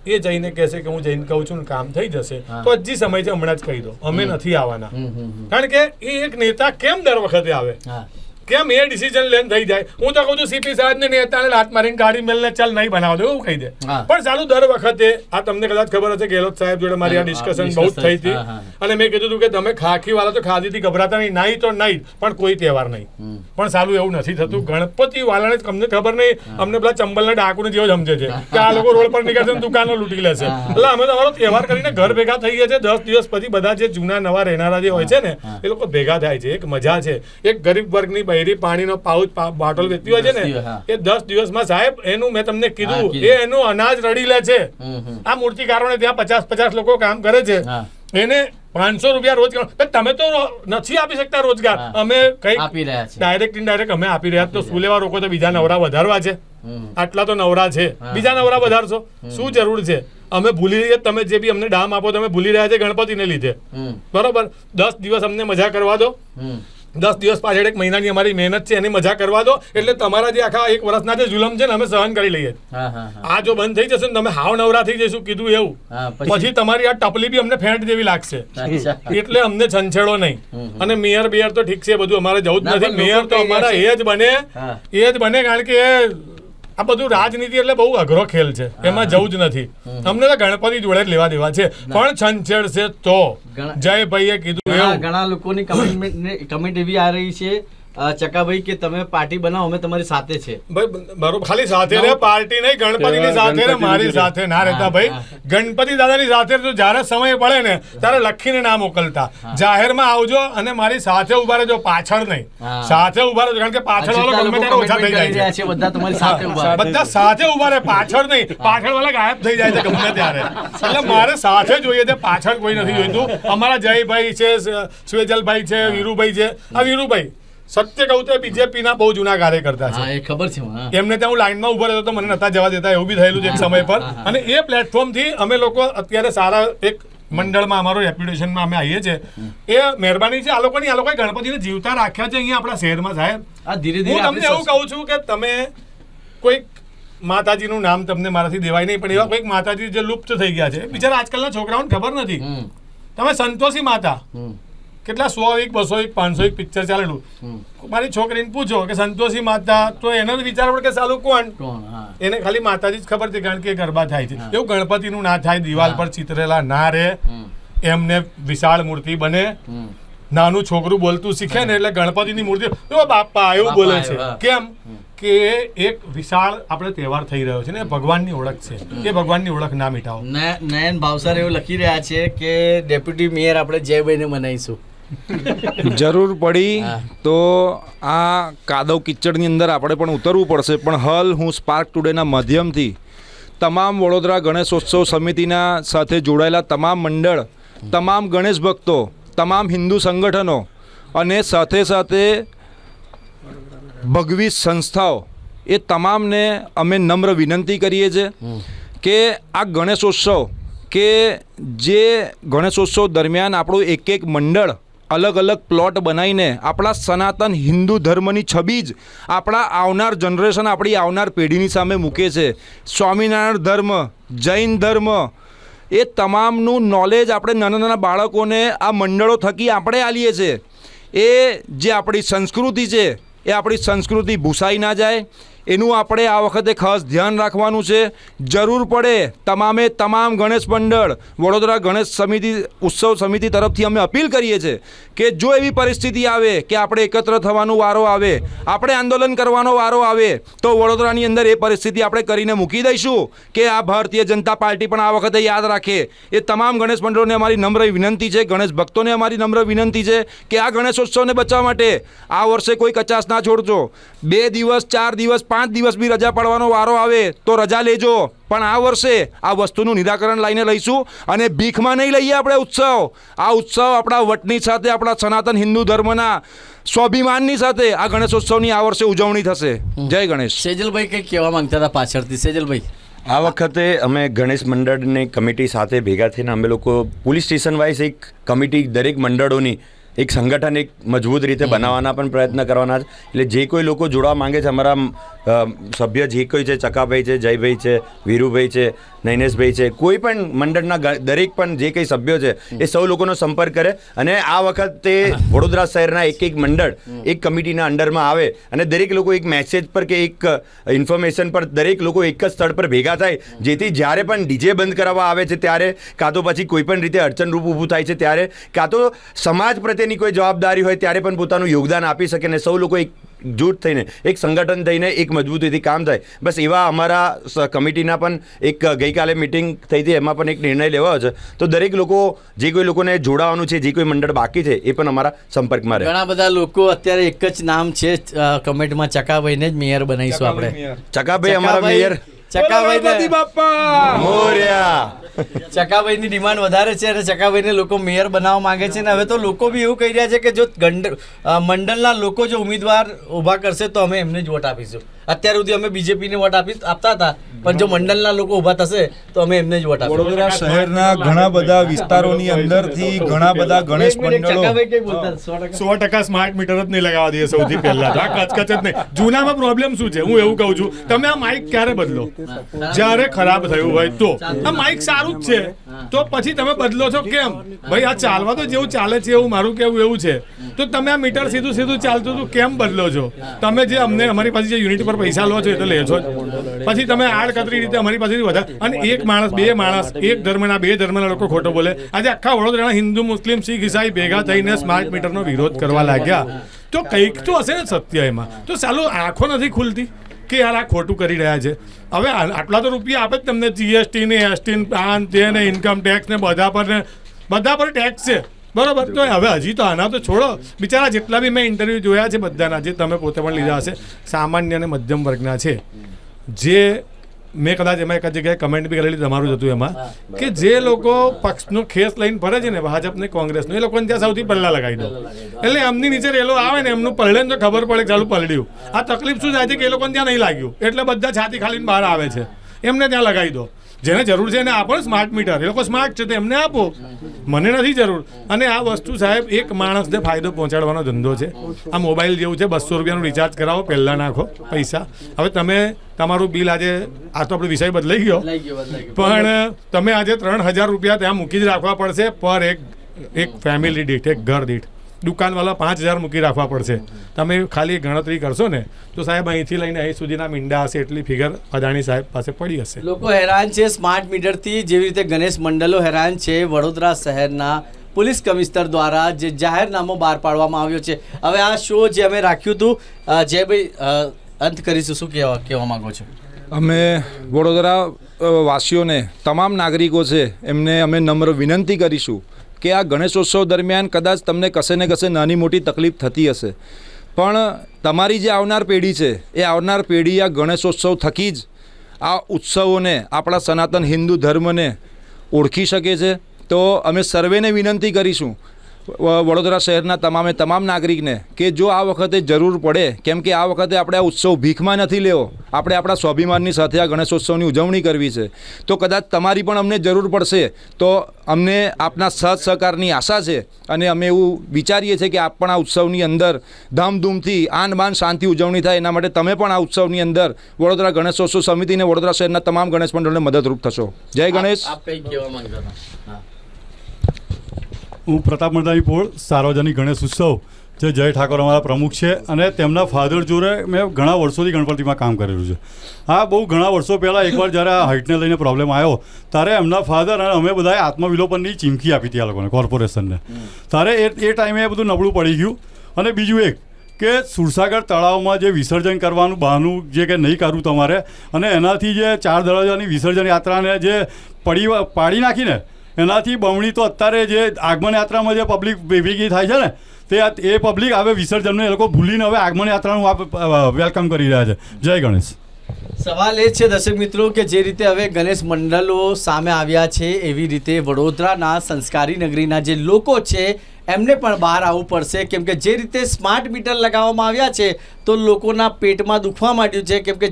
Speaker 3: એ જઈને કહેશે કે હું જઈને કહું છું ને કામ થઈ જશે, તો હજી સમય છે, હમણાં જ કહી દો અમે નથી આવવાના. કારણ કે એ એક નેતા કેમ દર વખતે આવે, કેમ એ ડિસિઝન લઈને થઈ જાય. હું તો કહું છું સીપી સાહેબને નેતાને લાત મારીને ગાડી મેલને ચાલ નહીં બનાવો દો એવું કહી દે. પણ ચાલુ દર વખતે આ તમને કદાચ ખબર હશે, ગેહલોત સાહેબ જોડે મારી આ ડિસ્કશન બહુ જ થઈ હતી. અને મેં કીધું હતું કે તમે ખાખી વાળા તો ખાદીથી ગભરાતા નહીં, નહીં તો નહીં, પણ કોઈ તહેવાર નહીં. પણ સાલું એવું નથી થતું. ગણપતિ વાળાને તમને ખબર નહીં, અમને પેલા ચંબલના ડાકુને જેવો સમજે છે કે આ લોકો રોડ પર નીકળશે દુકાનો લૂંટી લેશે. એટલે અમે તમારો તહેવાર કરીને ઘર ભેગા થઈ ગયા છે. 10 દિવસ પછી બધા જે જૂના નવા રહેનારા જે હોય છે ને એ લોકો ભેગા થાય છે. એક મજા છે. એક ગરીબ વર્ગની બહેરી પાણીનો પાઉચ બોટલ વેચતી હોય છે ને, એ 10 દિવસમાં સાહેબ એનું મેં તમને કીધું એ એનું અનાજ રડી લે છે. આ મૂર્તિકારોને ત્યાં 50 લોકો કામ કરે છે, એને 500 રૂપિયા રોજ. તમે તો નથી આપી શકતા રોજગાર, અમે કઈ ડાયરેક્ટ ઇનડાયરેક્ટ અમે આપી રહ્યા. તો શું લેવા રોકો? તો બીજા નવરા વધારવા છે. આટલા તો નવરા છે, બીજા નવરા વધારશો શું જરૂર છે? અમે ભૂલી રહીએ, તમે જે બી અમને ડામ આપો તમે ભૂલી રહ્યા છે ગણપતિને લીધે. બરોબર, 10 દિવસ અમને મજા કરવા દો. 10 દિવસ પાછળ 1 મહિનાની અમારી મહેનત છે એની મજા કરવા દો. એટલે તમારા જે આખા 1 વર્ષના જે જુલમ છે ને અમે સહન કરી લઈએ. આ જો બંધ થઈ જશે ને તમે હાવ નવરા થઈ જઈશું કીધું એવું, પછી તમારી આ ટપલી બી અમને ફેંટ જેવી લાગશે. એટલે અમને છંછેડો નહીં. અને મેયર તો ઠીક છે, બધું અમારે જવું જ નથી. મેયર તો અમારા એ જ બને કારણ કે આ બધું રાજનીતિ એટલે બહુ અઘરો ખેલ છે, એમાં જવું જ નથી. અમને તો ગણપતિ જોડે જ લેવા દેવા છે. પણ છંછેડશે તો જયભાઈએ કીધું એવું.
Speaker 1: ઘણા લોકોની કમેન્ટ એવી આ રહી છે ચકાભાઈ કે તમે પાર્ટી બનાવો, અમે તમારી સાથે છે.
Speaker 3: બરોબર, ખાલી સાથે રે, પાર્ટી નહીં, ગણપતિની સાથે રે, મારી સાથે ના રહેતા ભાઈ. ગણપતિ દાદાની સાથે તો જ્યારે સમય પડે ને ત્યારે લખીને ના મોકલતા. જાહેરમાં આવજો અને મારી સાથે ઉભા રહેજો, પાછળ નહીં. સાથે ઉભા રહેજો, કારણ કે પાછળ વાળો ગમે ત્યારે ઓછા થઈ જાય છે.
Speaker 1: બધા તમારી સાથે ઉભા,
Speaker 3: બધા સાથે ઉભા રહે, પાછળ નહીં. પાછળ વાળા ગાયબ થઈ જાય છે ગમે ત્યારે. એટલે મારે સાથે જોઈએ છે, પાછળ કોઈ નથી જોઈતું. અમારા જયભાઈ છે, સ્વેજલભાઈ છે, વીરુભાઈ છે. આ વીરુભાઈ સત્ય કહું તો બીજેપી ના બહુ જૂના કાર્યકર્તા છે,
Speaker 1: ખબર છે.
Speaker 3: એમને ત્યાં હું લાઈનમાં ઉભો રહેતો તો મને નતા જવા દેતા, એવું બી થયેલું છે એક સમય પર. અને એ પ્લેટફોર્મ થી અમે લોકો અત્યારે સારા એક મંડળમાં અમારો રેપ્યુટેશનમાં અમે આવીએ છીએ. એ મહેરબાની છે આ લોકોની. આ લોકોએ ગણપતિને જીવતા રાખ્યા છે અહીંયા આપણા શહેરમાં સાહેબ. હું તમને એવું કહું છું કે તમે કોઈક માતાજીનું નામ તમને મારાથી દેવાય નહીં, પણ એવા કોઈક માતાજી જે લુપ્ત થઈ ગયા છે, બિચારા આજકાલના છોકરાઓને ખબર નથી. તમે સંતોષી માતા કેટલા 100 200 500 પિક્ચર ચાલેલું. મારી છોકરીને પૂછો કે સંતોષી માતા, તો એને વિચાર પડે કે સાલું કોણ? એને ખાલી માતાજી જ ખબર છે, કારણ કે ગરબા થાય છે. એવું ગણપતિનું ના થાય, દિવાલ પર ચિતરેલા ના રહે, એમને વિશાળ મૂર્તિ બને. નાનું છોકરું બોલતું શીખે ને એટલે ગણપતિની મૂર્તિ બાપા એવું બોલે છે. કેમ કે એક વિશાળ આપણે તહેવાર થઈ રહ્યો છે ને, ભગવાનની ઓળખ છે. એ ભગવાનની ઓળખ ના મિટાવો.
Speaker 1: નયન ભાવસાર એવું લખી રહ્યા છે કે ડેપ્યુટી મેયર આપણે જયભાઈને બનાવીશું.
Speaker 2: જરૂર પડી તો આ કાદવ કિચડની અંદર આપણે પણ ઉતરવું પડશે. પણ હાલ હું સ્પાર્ક ટુડેના માધ્યમથી તમામ વડોદરા ગણેશોત્સવ સમિતિના સાથે જોડાયેલા તમામ મંડળ, તમામ ગણેશ ભક્તો, તમામ હિન્દુ સંગઠનો અને સાથે સાથે ભગવી સંસ્થાઓ, એ તમામને અમે નમ્ર વિનંતી કરીએ છીએ કે આ ગણેશોત્સવ કે જે ગણેશોત્સવ દરમિયાન આપણું એક મંડળ અલગ અલગ પ્લોટ બનાવીને આપણા સનાતન હિન્દુ ધર્મની છબી જ આપણા આવનાર જનરેશન, આપણી આવનાર પેઢીની સામે મૂકે છે. સ્વામિનારાયણ ધર્મ, જૈન ધર્મ, એ તમામનું નોલેજ આપણે નાના નાના બાળકોને આ મંડળો થકી આપણે આલીએ છીએ. એ જે આપણી સંસ્કૃતિ છે એ આપણી સંસ્કૃતિ ભૂસાઈ ના જાય એનું આપણે આ વખતે ખાસ ધ્યાન રાખવાનું છે. જરૂર પડે તમામ ગણેશ મંડળ, વડોદરા ગણેશ સમિતિ, ઉત્સવ સમિતિ તરફથી અમે અપીલ કરીએ છીએ કે જો એવી પરિસ્થિતિ આવે કે આપણે એકત્ર થવાનો વારો આવે, આપણે આંદોલન કરવાનો વારો આવે, તો વડોદરાની અંદર એ પરિસ્થિતિ આપણે કરીને મૂકી દઈશું કે આ ભારતીય જનતા પાર્ટી પણ આ વખતે યાદ રાખે. એ તમામ ગણેશ મંડળોને અમારી નમ્ર વિનંતી છે, ગણેશ ભક્તોને અમારી નમ્ર વિનંતી છે કે આ ગણેશોત્સવને બચાવવા માટે આ વર્ષે કોઈ કચાશ ના છોડજો. 2 દિવસ, 4 દિવસ, 5 દિવસ બી રજા પાડવાનો વારો આવે તો રજા લેજો, પણ આ વર્ષે આ વસ્તુનું નિરાકરણ લઈને લઈશું. અને ભીખમાં નહીં લઈએ આપણે ઉત્સવ. આ ઉત્સવ આપણા વટની સાથે, આપણા સનાતન હિન્દુ ધર્મના સ્વાભિમાનની સાથે આ ગણેશોત્સવની આ વર્ષે ઉજવણી થશે. જય ગણેશ.
Speaker 1: સેજલભાઈ કંઈક કહેવા માંગતા હતા પાછળથી. સેજલભાઈ,
Speaker 6: આ વખતે અમે ગણેશ મંડળની કમિટી સાથે ભેગા થઈને અમે લોકો પોલીસ સ્ટેશન વાઇઝ એક કમિટી, દરેક મંડળોની એક સંગઠન એક મજબૂત રીતે બનાવવાના પણ પ્રયત્ન કરવાના છે. એટલે જે કોઈ લોકો જોડવા માંગે છે, અમારા સભ્ય જે કોઈ છે, ચકાભાઈ છે, જયભાઈ છે, વીરુભાઈ છે, નૈનેશભાઈ છે, કોઈ પણ મંડળના દરેક પણ જે કંઈ સભ્યો છે એ સૌ લોકોનો સંપર્ક કરે. અને આ વખતે વડોદરા શહેરના એક મંડળ એક કમિટીના અંડરમાં આવે અને દરેક લોકો એક મેસેજ પર કે એક ઇન્ફોર્મેશન પર દરેક લોકો એક જ સ્થળ પર ભેગા થાય, જેથી જ્યારે પણ ડીજે બંધ કરાવવા આવે છે ત્યારે, કાં તો પછી કોઈ પણ રીતે અડચણરૂપ ઊભું થાય છે ત્યારે, કાં તો સમાજ પ્રત્યેની કોઈ જવાબદારી હોય ત્યારે પણ પોતાનું યોગદાન આપી શકે ને સૌ લોકો એક જૂથ થઈને, એક સંગઠન થઈને એક મજબૂતીથી કામ થાય. બસ એવા અમારા કમિટીના પણ એક ગઈકાલે મિટિંગ થઈ હતી, એમાં પણ એક નિર્ણય લેવાયો છે. તો દરેક લોકો, જે કોઈ લોકોને જોડાવાનું છે, જે કોઈ મંડળ બાકી છે, એ પણ અમારા સંપર્કમાં રહે.
Speaker 1: ઘણા બધા લોકો અત્યારે એક જ નામ છે કમેન્ટમાં, ચકાભાઈને જ મેયર બનાવીશું આપણે.
Speaker 6: ચકાભાઈ અમારા મેયર.
Speaker 1: ચકાભાઈ
Speaker 6: મોર્યા.
Speaker 1: ચકાભાઈની ડિમાન્ડ વધારે છે અને ચકાભાઈને લોકો મેયર બનાવવા માંગે છે. અને હવે તો લોકો બી એવું કહી રહ્યા છે કે જો મંડળના લોકો જો ઉમેદવાર ઊભા કરશે તો અમે એમને જ વોટ આપીશું. અત્યાર સુધી અમે બીજેપીને વોટ આપતા હતા, પણ જો મંડળના લોકો ઊભા થશે તો અમે એમને જ વોટ આપીશું.
Speaker 2: વડોદરા શહેરના ઘણા બધા વિસ્તારોની અંદરથી ઘણા બધા ગણેશ મંડળો.
Speaker 1: ચકાભાઈ કઈ બોલતા 100%.
Speaker 3: 100% સ્માર્ટ મીટર જ નહીં લગાવવા દઈએ સૌથી પહેલા. આ કચકચ જ નહીં. જૂનામાં પ્રોબ્લેમ શું છે, હું એવું કહું છું, તમે આ માઇક ક્યારે બદલો? જ્યારે ખરાબ થયું હોય તો. આ માઇક સારું જ છે તો પછી તમે બદલો છો કેમ? ભાઈ આ ચાલવા તો જેવું ચાલે છે એવું મારું કેવું એવું છે. તો તમે આ મીટર સીધું સીધું ચાલતું હતું કેમ બદલો છો? તમે જે અમને અમારી પાસે જે યુનિટ પર પૈસા લો છો એ તો લે છો પછી તમે આડકતરી રીતે અમારી પાસેથી વધારે. અને એક માણસ, બે માણસ, એક ધર્મના, બે ધર્મના લોકો ખોટો બોલે. આજે આખા વડોદરાના હિન્દુ, મુસ્લિમ, શીખ, ઈસાઈ ભેગા થઈને સ્માર્ટ મીટરનો વિરોધ કરવા લાગ્યા. તો કંઈક તો હશે ને સત્ય એમાં. તો ચાલો, આંખો નથી ખુલતી કે યાર આ ખોટું કરી રહ્યા છે. હવે આટલા તો રૂપિયા આપે જ તમને, જીએસટી ને, એસટી ને, આન તે ને, ઇન્કમ ટેક્સ ને, બધા પર ટેક્સ છે, બરોબર. તો હવે હજી તો આના તો છોડો. બિચારા જેટલા બી મેં ઇન્ટરવ્યૂ જોયા છે બધાના, જે તમે પોતે પણ લીધા હશે, સામાન્ય અને મધ્યમ વર્ગના છે. જે મેં કદાચ એમાં એક જગ્યાએ કમેન્ટ બી કરેલી, તમારું જ હતું એમાં, કે જે લોકો પક્ષનો ખેસ લઈને ફરે છે ને, ભાજપ ને કોંગ્રેસનો, એ લોકોને ત્યાં સૌથી પહેલા લગાવી દો. એટલે એમની નીચે રેલો આવે ને, એમનું પલળે ને તો ખબર પડે કે ચાલુ પલળ્યું. આ તકલીફ શું થાય છે કે એ લોકોને ત્યાં નહીં લાગ્યું, એટલે બધા છાતી ખાલીને બહાર આવે છે. એમને ત્યાં લગાવી દો. જેને જરૂર છે એને આપો સ્માર્ટ મીટર. એ લોકો સ્માર્ટ છે તો એમને આપો, મને નથી જરૂર. અને આ વસ્તુ સાહેબ એક માણસને ફાયદો પહોંચાડવાનો ધંધો છે. આ મોબાઈલ જેવું છે, 200 રૂપિયાનું રિચાર્જ કરાવો, પહેલાં નાખો પૈસા. હવે તમે તમારું બિલ આજે, આ તો આપણો વિષય બદલાઈ ગયો, પણ તમે આજે 3000 રૂપિયા ત્યાં મૂકી જ રાખવા પડશે પર એક ફેમિલી દીઠ, એક ઘર દીઠ. દુકાનવાળા 5000 મૂકી રાખવા પડશે. તમે ખાલી ગણતરી કરશો ને તો સાહેબ અહીંથી લઈને અહીં સુધીના મીંડા હશે એટલી ફિગર અદાણી સાહેબ પાસે પડી હશે.
Speaker 1: લોકો હેરાન છે સ્માર્ટ મીટરથી, જેવી રીતે ગણેશ મંડળો હેરાન છે. વડોદરા શહેરના પોલીસ કમિશનર દ્વારા જે જાહેરનામો બહાર પાડવામાં આવ્યો છે. હવે આ શો જે અમે રાખ્યું હતું, જયભાઈ અંત કરીશું, શું કહેવા માંગો છો?
Speaker 2: અમે વડોદરા વાસીઓને, તમામ નાગરિકો છે એમને અમે નમ્ર વિનંતી કરીશું કે આ ગણેશોત્સવ દરમિયાન કદાચ તમને કશે ને કશે નાની મોટી તકલીફ થતી હશે, પણ તમારી જે આવનાર પેઢી છે એ આવનાર પેઢી આ ગણેશોત્સવ થકી જ આ ઉત્સવોને, આપણા સનાતન હિન્દુ ધર્મને ઓળખી શકે છે. તો અમે સર્વેને વિનંતી કરીશું વડોદરા શહેરના તમામ નાગરિકને કે જો આ વખતે જરૂર પડે, કેમ કે આ વખતે આપણે આ ઉત્સવ ભીખમાં નથી લેવો, આપણે આપણા સ્વાભિમાનની સાથે આ ગણેશોત્સવની ઉજવણી કરવી છે, તો કદાચ તમારી પણ અમને જરૂર પડશે તો અમને આપના સાથ સહકારની આશા છે અને અમે એવું વિચારીએ છીએ કે આપ પણ આ ઉત્સવની અંદર ધામધૂમથી આન બાન શાંતિ ઉજવણી થાય એના માટે તમે પણ આ ઉત્સવની અંદર વડોદરા ગણેશોત્સવ સમિતિને વડોદરા શહેરના તમામ ગણેશ મંડળને મદદરૂપ થશો. જય ગણેશ.
Speaker 1: આપ કંઈ કહેવા માંગતા હતા? હા.
Speaker 8: હું પ્રતાપ મરદાની પોળ, સાર્વજનિક ગણેશ ઉત્સવ, જે જય ઠાકોર અમારા પ્રમુખ છે અને તેમના ફાધર જોડે મેં ઘણા વર્ષોથી ગણપતિમાં કામ કરેલું છે. હા, બહુ ઘણા વર્ષો પહેલાં એકવાર જ્યારે આ હાઇટને લઈને પ્રોબ્લેમ આવ્યો ત્યારે એમના ફાધર અને અમે બધાએ આત્મવિલોપનની ચીમકી આપી હતી આ લોકોને, કોર્પોરેશનને. ત્યારે એ ટાઈમે એ બધું નબળું પડી ગયું. અને બીજું એક કે સુરસાગર તળાવમાં જે વિસર્જન કરવાનું બહાનું જે કે નહીં કરવું તમારે, અને એનાથી જે 4 દરવાજાની વિસર્જન યાત્રાને જે પાડી નાખીને એનાથી બમણી તો અત્યારે જે આગમન યાત્રામાં જે પબ્લિક ભેગી થાય છે ને એ પબ્લિક હવે વિસર્જનને એ લોકો ભૂલીને હવે આગમન યાત્રાનું વેલકમ કરી રહ્યા છે. જય ગણેશ.
Speaker 1: સવાલ એ છે દર્શક મિત્રો કે જે રીતે હવે ગણેશ મંડળો સામે આવ્યા છે એવી રીતે વડોદરાના સંસ્કારી નગરીના જે લોકો છે એમને પણ બહાર આવવું પડશે, કેમ કે જે રીતે સ્માર્ટ મીટર લગાવવામાં આવ્યા છે તો લોકોના પેટમાં દુખવા માંડ્યું છે, કેમ કે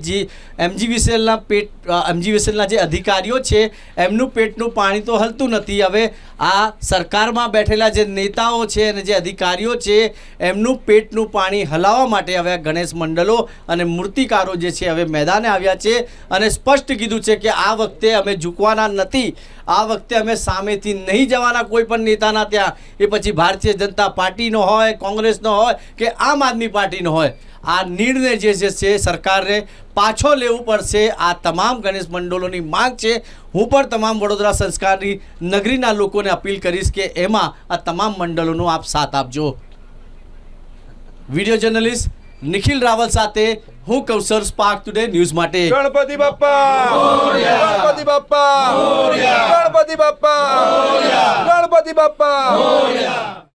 Speaker 1: એમજીવીસીએલના જે અધિકારીઓ છે એમનું પેટનું પાણી તો હલતું નથી. હવે આ સરકારમાં બેઠેલા જે નેતાઓ છે અને જે અધિકારીઓ છે એમનું પેટનું પાણી હલાવવા માટે હવે ગણેશ મંડળો અને મૂર્તિકારો જે છે હવે મેદાને આવ્યા છે અને સ્પષ્ટ કીધું છે કે આ વખતે અમે ઝૂકવાના નથી, આ વખતે અમે સામેથી નહીં જવાના કોઈ પણ નેતાના ત્યાં, એ પછી ભારતીય જનતા પાર્ટીનો હોય, કોંગ્રેસનો હોય કે આમ આદમી પાર્ટીનો હોય. આ નિર્ણય જે છે સરકારને પાછો લેવું પડશે. આ તમામ ગણેશ મંડળોની માંગ છે. હું પણ તમામ વડોદરા સંસ્કારી નગરીના લોકોને અપીલ કરીશ કે એમાં આ તમામ મંડળોનો આપ સાથ આપજો. વિડીયો જર્નલિસ્ટ નિખિલ રાવલ સાથે હું કૌશર, સ્પાર્ક ટુડે ન્યૂઝ માટે.
Speaker 2: ગણપતિ બાપ્પા મોરયા, ગણપતિ બાપ્પા મોરયા, ગણપતિ બાપ્પા મોરયા, ગણપતિ બાપ્પા મોરયા.